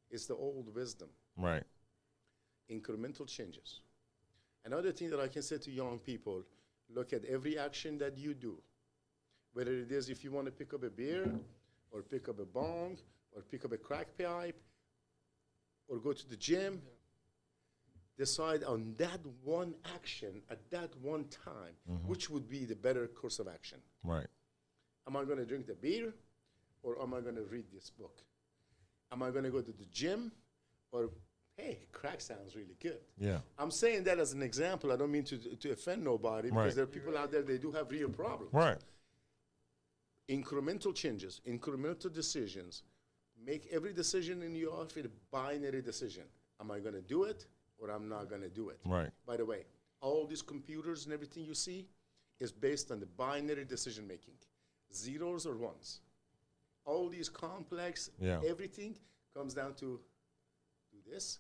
[SPEAKER 6] It's the old wisdom.
[SPEAKER 4] Right.
[SPEAKER 6] Incremental changes. Another thing that I can say to young people, look at every action that you do. Whether it is if you want to pick up a beer, or pick up a bong, or pick up a crack pipe, or go to the gym, decide on that one action at that one time, which would be the better course of action.
[SPEAKER 4] Right.
[SPEAKER 6] Am I going to drink the beer, or am I going to read this book? Am I going to go to the gym, or, hey, crack sounds really good?
[SPEAKER 4] Yeah.
[SPEAKER 6] I'm saying that as an example. I don't mean to offend nobody, because
[SPEAKER 4] Right.
[SPEAKER 6] there are people out there, they do have real problems.
[SPEAKER 4] Right.
[SPEAKER 6] Incremental changes, incremental decisions. Make every decision in your life a binary decision. Am I going to do it, or I'm not going to do it?
[SPEAKER 4] Right.
[SPEAKER 6] By the way, all these computers and everything you see is based on the binary decision making. Zeros or ones. All these complex,
[SPEAKER 4] Yeah.
[SPEAKER 6] everything comes down to do this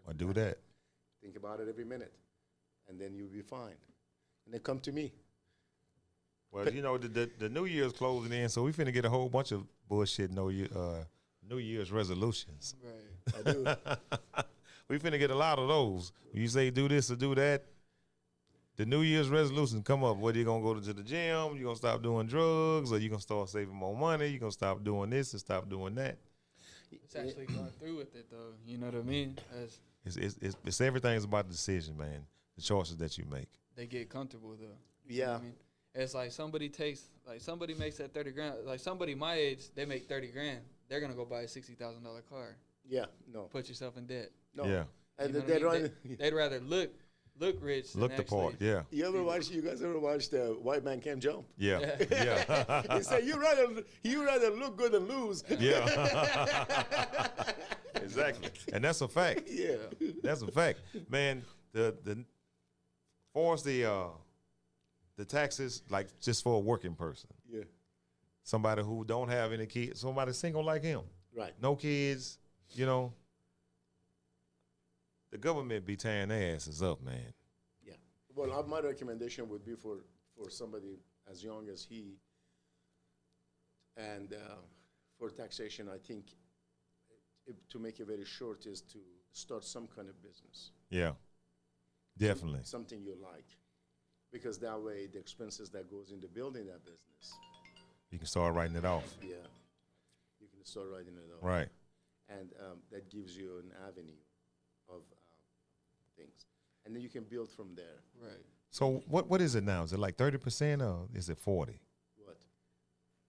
[SPEAKER 4] Or do that.
[SPEAKER 6] Think about it every minute, and then you'll be fine. And then come to me.
[SPEAKER 4] Well, you know, the New Year's closing in, so we finna get a whole bunch of bullshit New Year's resolutions.
[SPEAKER 5] Right.
[SPEAKER 6] I do.
[SPEAKER 4] We finna get a lot of those. You say do this or do that. The New Year's resolutions come up. Whether you're gonna go to the gym, you're gonna stop doing drugs, or you're gonna start saving more money, you're gonna stop doing this and stop doing that.
[SPEAKER 5] It's actually going through with it though. You know what I mean? As
[SPEAKER 4] It's everything's about the decision, man. The choices that you make.
[SPEAKER 5] they get comfortable though. You know
[SPEAKER 6] Yeah.
[SPEAKER 5] what I mean? It's like somebody makes that 30 grand. Like somebody my age, they make 30 grand. They're gonna go buy a $60,000 car.
[SPEAKER 6] Yeah, no.
[SPEAKER 5] Put yourself in debt.
[SPEAKER 6] No.
[SPEAKER 4] Yeah.
[SPEAKER 6] And
[SPEAKER 5] You know
[SPEAKER 6] they're
[SPEAKER 5] what I mean?
[SPEAKER 6] running.
[SPEAKER 5] They'd rather look rich. than
[SPEAKER 4] Look the
[SPEAKER 5] actually-
[SPEAKER 4] part. Yeah.
[SPEAKER 6] You guys ever watched White Man Can't Jump?
[SPEAKER 4] Yeah. Yeah.
[SPEAKER 6] He said, you rather look good than lose.
[SPEAKER 4] Yeah. Exactly. And that's a fact.
[SPEAKER 6] Yeah.
[SPEAKER 4] That's a fact. Man, the for the taxes, like just for a working person.
[SPEAKER 6] Yeah.
[SPEAKER 4] Somebody who don't have any kids, somebody single like him.
[SPEAKER 6] Right.
[SPEAKER 4] No kids, you know. The government be tearing their asses up, man.
[SPEAKER 6] Yeah. Well, my recommendation would be for somebody as young as he, and for taxation, I think, to make it very short, is to start some kind of business.
[SPEAKER 4] Yeah. Definitely.
[SPEAKER 6] Something you like. Because that way, the expenses that goes into building that business,
[SPEAKER 4] You can start writing it off.
[SPEAKER 6] yeah, you can start writing it off.
[SPEAKER 4] Right.
[SPEAKER 6] And that gives you an avenue of things. And then you can build from there.
[SPEAKER 5] Right.
[SPEAKER 4] So what is it now? Is it like 30% or is it 40?
[SPEAKER 6] What?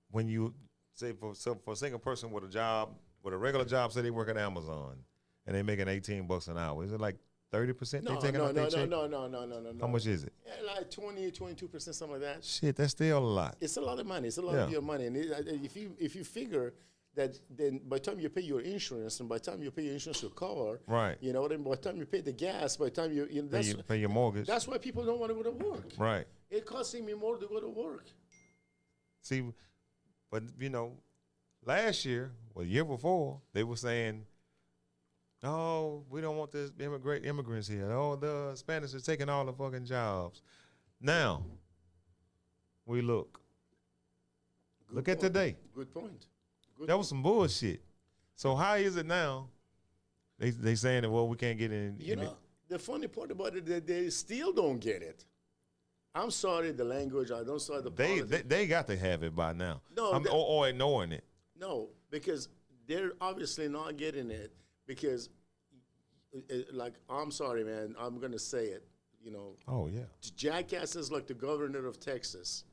[SPEAKER 4] When you say for a single person with a regular job, say they work at Amazon and they making $18 an hour, is it like 30%
[SPEAKER 6] No,
[SPEAKER 4] they taking
[SPEAKER 6] no,
[SPEAKER 4] out
[SPEAKER 6] no,
[SPEAKER 4] their
[SPEAKER 6] no,
[SPEAKER 4] check?
[SPEAKER 6] no.
[SPEAKER 4] How much is it?
[SPEAKER 6] Yeah, like 20, 22%, something like that.
[SPEAKER 4] Shit, that's still a lot.
[SPEAKER 6] It's a lot of money. It's a lot of your money. And if you figure that then by the time you pay your insurance and by the time you pay your insurance your car,
[SPEAKER 4] Right.
[SPEAKER 6] you know what I mean? By the time you pay the gas, by the time you know,
[SPEAKER 4] Pay your mortgage.
[SPEAKER 6] that's why people don't want to go to work.
[SPEAKER 4] Right.
[SPEAKER 6] It costing me more to go to work.
[SPEAKER 4] See, but last year or the year before, they were saying, "Oh, we don't want this immigrants here. Oh, the Spanish are taking all the fucking jobs." Now, we look at
[SPEAKER 6] point.
[SPEAKER 4] today.
[SPEAKER 6] Good point.
[SPEAKER 4] That was some bullshit. So how is it now? They saying that, well, we can't get in.
[SPEAKER 6] You know, the funny part about it that they still don't get it. I'm sorry, the language. I don't sorry the politics.
[SPEAKER 4] They got to have it by now.
[SPEAKER 6] No,
[SPEAKER 4] or ignoring it.
[SPEAKER 6] No, because they're obviously not getting it because, like, I'm sorry, man. I'm gonna say it. You know.
[SPEAKER 4] Oh yeah.
[SPEAKER 6] Jackasses like the governor of Texas.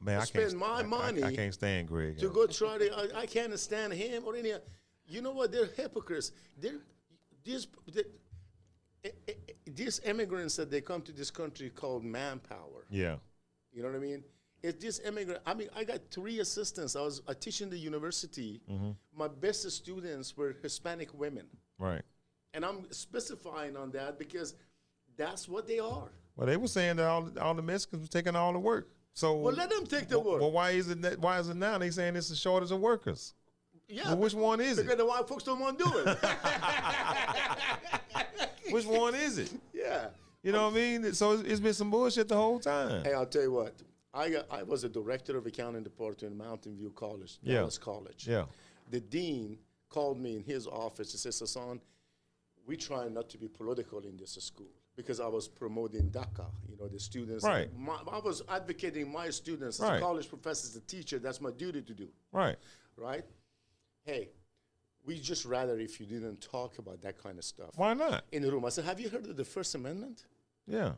[SPEAKER 4] Man, I
[SPEAKER 6] spend
[SPEAKER 4] can't
[SPEAKER 6] my money
[SPEAKER 4] I can't stand Greg.
[SPEAKER 6] to go try to. I can't stand him or any. You know what? They're hypocrites. These immigrants that they come to this country called manpower.
[SPEAKER 4] Yeah.
[SPEAKER 6] You know what I mean? It's this immigrant. I mean, I got 3 assistants. I teach in the university.
[SPEAKER 4] Mm-hmm.
[SPEAKER 6] My best students were Hispanic women,
[SPEAKER 4] Right.
[SPEAKER 6] and I'm specifying on that because that's what they are.
[SPEAKER 4] Well, they were saying that all the Mexicans were taking all the work. So
[SPEAKER 6] Well, let them take the work.
[SPEAKER 4] Well, why is it now? They saying it's a shortage of workers.
[SPEAKER 6] Yeah.
[SPEAKER 4] Well, which one is
[SPEAKER 6] Because
[SPEAKER 4] it?
[SPEAKER 6] the white folks don't want to do it.
[SPEAKER 4] Which one is it?
[SPEAKER 6] Yeah.
[SPEAKER 4] You know what I mean? So it's been some bullshit the whole time.
[SPEAKER 6] Hey, I'll tell you what. I was a director of accounting department in Mountain View College,
[SPEAKER 4] Yeah.
[SPEAKER 6] Dallas College.
[SPEAKER 4] Yeah.
[SPEAKER 6] The dean called me in his office. He says, Hassan, we try not to be political in this school because I was promoting DACA, the students.
[SPEAKER 4] Right.
[SPEAKER 6] I was advocating my students as
[SPEAKER 4] Right.
[SPEAKER 6] a college professor, as a teacher. That's my duty to do,
[SPEAKER 4] Right.
[SPEAKER 6] right? Hey, we just rather if you didn't talk about that kind of stuff.
[SPEAKER 4] Why not?
[SPEAKER 6] In the room. I said, have you heard of the First Amendment?
[SPEAKER 4] Yeah.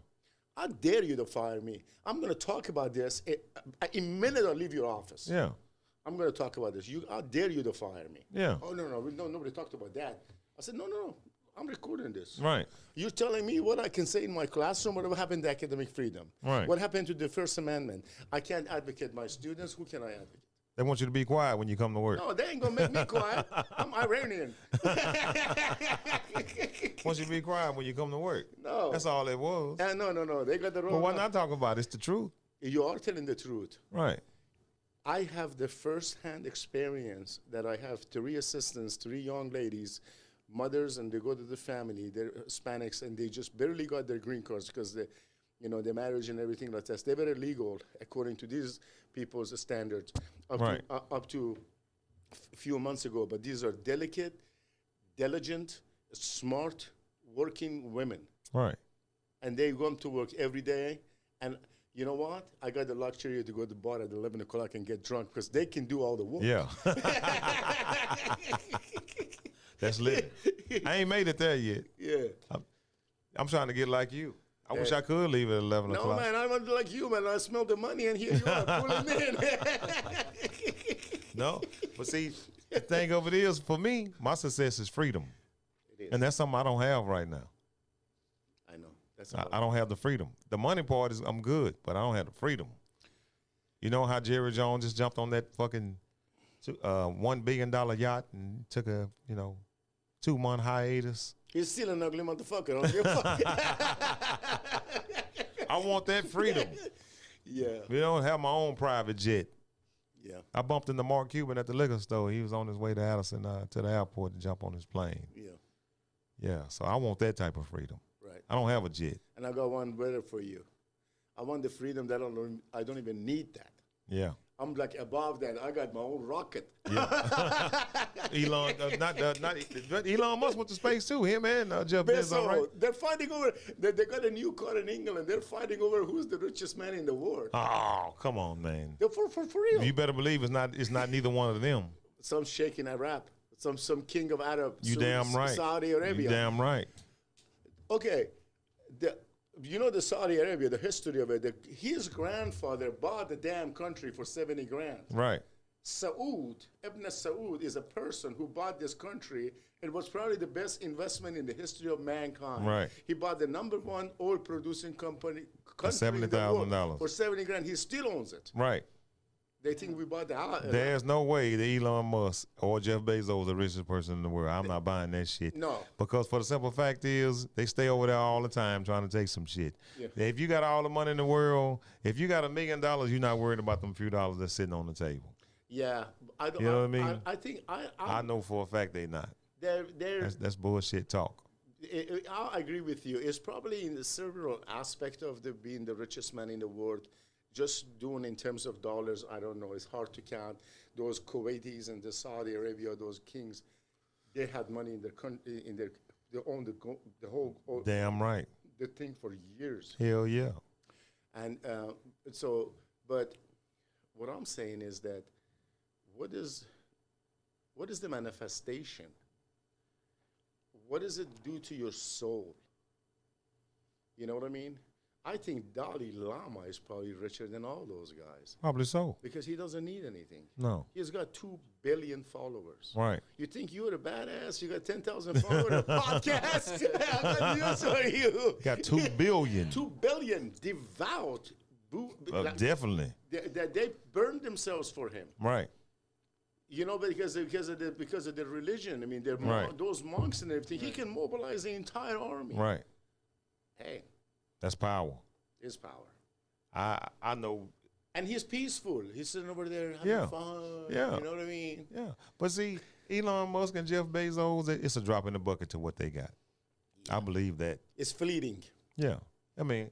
[SPEAKER 6] I dare you to fire me. I'm going to talk about this. In a minute, I'll leave your office.
[SPEAKER 4] Yeah.
[SPEAKER 6] I'm going to talk about this. I dare you to fire me.
[SPEAKER 4] Yeah.
[SPEAKER 6] Oh, no, nobody talked about that. I said, no, I'm recording this.
[SPEAKER 4] Right.
[SPEAKER 6] You're telling me what I can say in my classroom, what happened to academic freedom?
[SPEAKER 4] Right.
[SPEAKER 6] What happened to the First Amendment? I can't advocate my students. Who can I advocate?
[SPEAKER 4] They want you to be quiet when you come to work.
[SPEAKER 6] No, they ain't going to make me quiet. I'm Iranian.
[SPEAKER 4] Want you to be quiet when you come to work.
[SPEAKER 6] No.
[SPEAKER 4] That's all it was.
[SPEAKER 6] No. They got the wrong.
[SPEAKER 4] But why not talk about it? It's the truth.
[SPEAKER 6] You are telling the truth.
[SPEAKER 4] Right.
[SPEAKER 6] I have the first-hand experience that I have 3 assistants, 3 young ladies, mothers, and they go to the family. They're Hispanics, and they just barely got their green cards because their marriage and everything like that. They were illegal according to these people's standards
[SPEAKER 4] Right.
[SPEAKER 6] up to a few months ago. But these are delicate, diligent, smart, working women,
[SPEAKER 4] Right.
[SPEAKER 6] and they come to work every day. And you know what? I got the luxury to go to the bar at 11 o'clock and get drunk because they can do all the work.
[SPEAKER 4] Yeah. That's lit. I ain't made it there yet.
[SPEAKER 6] Yeah.
[SPEAKER 4] I'm trying to get like you. I wish I could leave at 11
[SPEAKER 6] No,
[SPEAKER 4] o'clock.
[SPEAKER 6] man, I'm not like you, man. I smell the money, and here you are, pulling in.
[SPEAKER 4] No. But see, the thing of it is, for me, my success is freedom.
[SPEAKER 6] It is.
[SPEAKER 4] And that's something I don't have right now.
[SPEAKER 6] I know. That's
[SPEAKER 4] I don't have the freedom. The money part is I'm good, but I don't have the freedom. You know how Jerry Jones just jumped on that fucking $1 billion yacht and took a 2-month hiatus?
[SPEAKER 6] He's still an ugly motherfucker. Don't give a fuck.
[SPEAKER 4] I want that freedom.
[SPEAKER 6] Yeah.
[SPEAKER 4] You don't have my own private jet.
[SPEAKER 6] Yeah.
[SPEAKER 4] I bumped into Mark Cuban at the liquor store. He was on his way to Addison to the airport to jump on his plane.
[SPEAKER 6] Yeah.
[SPEAKER 4] Yeah, so I want that type of freedom.
[SPEAKER 6] Right.
[SPEAKER 4] I don't have a jet.
[SPEAKER 6] And I got one better for you. I want the freedom that I don't even need that.
[SPEAKER 4] Yeah.
[SPEAKER 6] I'm like above that. I got my own rocket.
[SPEAKER 4] Elon, Elon Musk went to space too. Him and Jeff Bezos, right?
[SPEAKER 6] They're fighting over. They got a new car in England. They're fighting over who's the richest man in the world.
[SPEAKER 4] Oh, come on, man.
[SPEAKER 6] They're for real.
[SPEAKER 4] You better believe it's not neither one of them.
[SPEAKER 6] Some sheikh in Arab, some king of Arab.
[SPEAKER 4] You damn right.
[SPEAKER 6] Saudi Arabia.
[SPEAKER 4] You damn right.
[SPEAKER 6] Okay, the Saudi Arabia, the history of it. His grandfather bought the damn country for 70 grand.
[SPEAKER 4] Right.
[SPEAKER 6] Saud, Ibn Saud, is a person who bought this country. It was probably the best investment in the history of mankind.
[SPEAKER 4] Right.
[SPEAKER 6] He bought the #1 oil-producing country
[SPEAKER 4] $70,000.
[SPEAKER 6] for 70 grand. He still owns it.
[SPEAKER 4] Right.
[SPEAKER 6] They think we bought the house.
[SPEAKER 4] There's no way that Elon Musk or Jeff Bezos is the richest person in the world. I'm not buying that shit.
[SPEAKER 6] No.
[SPEAKER 4] Because for the simple fact is, they stay over there all the time trying to take some shit.
[SPEAKER 6] Yeah.
[SPEAKER 4] If you got all the money in the world, if you got $1 million, you're not worried about them few dollars that's sitting on the table.
[SPEAKER 6] Yeah, I don't.
[SPEAKER 4] You know what I mean?
[SPEAKER 6] I think
[SPEAKER 4] I know for a fact they not.
[SPEAKER 6] they're
[SPEAKER 4] That's bullshit talk.
[SPEAKER 6] I agree with you. It's probably in the several aspect of being the richest man in the world. Just doing in terms of dollars, I don't know. It's hard to count. Those Kuwaitis and the Saudi Arabia, those kings, they had money in their country, they owned the whole
[SPEAKER 4] Damn right.
[SPEAKER 6] the thing for years.
[SPEAKER 4] Hell yeah.
[SPEAKER 6] And but what I'm saying is that what is the manifestation? What does it do to your soul? You know what I mean? I think Dalai Lama is probably richer than all those guys
[SPEAKER 4] Probably so.
[SPEAKER 6] because he doesn't need anything.
[SPEAKER 4] No.
[SPEAKER 6] He's got 2 billion followers.
[SPEAKER 4] Right.
[SPEAKER 6] You think you're a badass? You got 10,000 followers on a podcast? I'm got news for you.
[SPEAKER 4] Got 2 billion.
[SPEAKER 6] 2 billion devout.
[SPEAKER 4] Definitely.
[SPEAKER 6] They burned themselves for him.
[SPEAKER 4] Right.
[SPEAKER 6] You know, because of the religion. I mean, they're
[SPEAKER 4] Right.
[SPEAKER 6] those monks and everything. He can mobilize the entire army.
[SPEAKER 4] Right.
[SPEAKER 6] Hey,
[SPEAKER 4] That's power.
[SPEAKER 6] his power.
[SPEAKER 4] I know.
[SPEAKER 6] And he's peaceful. He's sitting over there having fun.
[SPEAKER 4] Yeah.
[SPEAKER 6] You know what I mean?
[SPEAKER 4] Yeah. But see, Elon Musk and Jeff Bezos, it's a drop in the bucket to what they got. I believe that.
[SPEAKER 6] It's fleeting.
[SPEAKER 4] Yeah. I mean,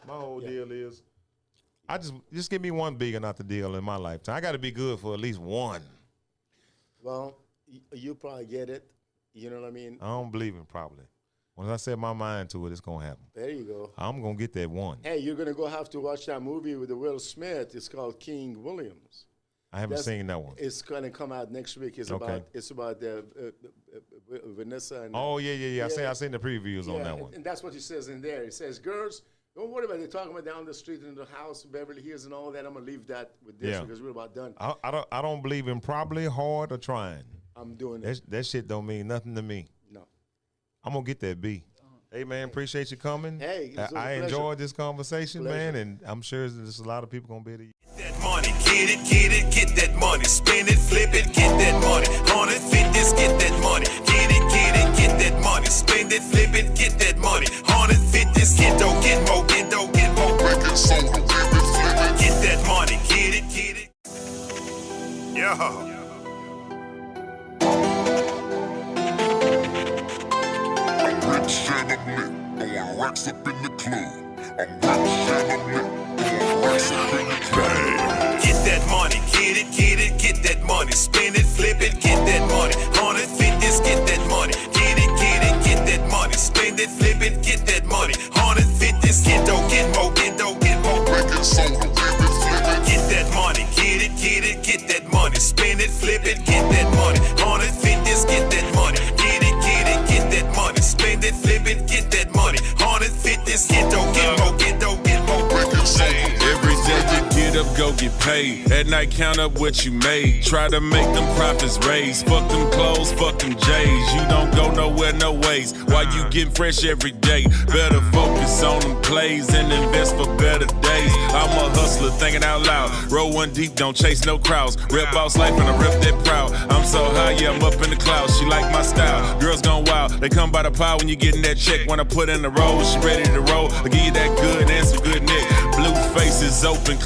[SPEAKER 4] my whole deal is, I just give me one big and not the deal in my lifetime. I got to be good for at least one.
[SPEAKER 6] Well, you probably get it. You know what I mean?
[SPEAKER 4] I don't believe in probably. Once I set my mind to it, it's going to happen.
[SPEAKER 6] There you go.
[SPEAKER 4] I'm going to get that one.
[SPEAKER 6] Hey, you're going to have to watch that movie with the Will Smith. It's called King Williams.
[SPEAKER 4] I haven't seen that one.
[SPEAKER 6] It's going to come out next week. It's
[SPEAKER 4] Okay.
[SPEAKER 6] about Vanessa. And,
[SPEAKER 4] Oh, yeah. I seen the previews on that one.
[SPEAKER 6] And that's what he says in there. He says, girls, don't worry about it. They're talking about down the street in the house, Beverly Hills and all that. I'm going to leave that with this because we're about done.
[SPEAKER 4] I don't believe in probably, hard, or trying.
[SPEAKER 6] I'm doing it.
[SPEAKER 4] That shit don't mean nothing to me.
[SPEAKER 6] No.
[SPEAKER 4] I'm going to get that B. Hey, man, appreciate you coming.
[SPEAKER 6] Hey, it's a
[SPEAKER 4] I
[SPEAKER 6] pleasure.
[SPEAKER 4] enjoyed this conversation,
[SPEAKER 6] Pleasure.
[SPEAKER 4] man, and I'm sure there's a lot of people going to be there.
[SPEAKER 2] That money, get that money, spend it, flip it, get that money, 150, get that money, get that money, spend it, flip it, get that money, 150, get more,
[SPEAKER 3] Making soda, whip it, flip it.
[SPEAKER 2] get that money, get it. Yeah.
[SPEAKER 3] Rich and I'm lit, throwing racks up in the club. I'm rich and I'm lit, throwing racks up in the club.
[SPEAKER 2] Get that money, get that money, spend it, flip it, get that money, 150, get that money, get that money, spend it, flip it, get that money, 150, get more,
[SPEAKER 3] Making soda, whip it, flip it.
[SPEAKER 2] get that money, get that money, spend it, flip it, get that money, 150, get that money, get that money, spend it, flip it, get that money, 150, get more,
[SPEAKER 3] Making soda,
[SPEAKER 1] Every day you get up, go get paid. At night, count up what you made. Try to make them profits raise. Fuck them clothes, fuck them J's. You don't go nowhere, no ways. Why you getting fresh every day? Better focus on them plays and invest for better days. I'm a hustler, thinking out loud. Roll one deep, don't chase no crowds. Rep boss life and I rep that proud. I'm so high, yeah, I'm up in the clouds. She like my style. Girls gone wild, they come by the pile when you getting that check. When I put in the roll, she ready to roll. I give you that good and some good neck. Blue faces open.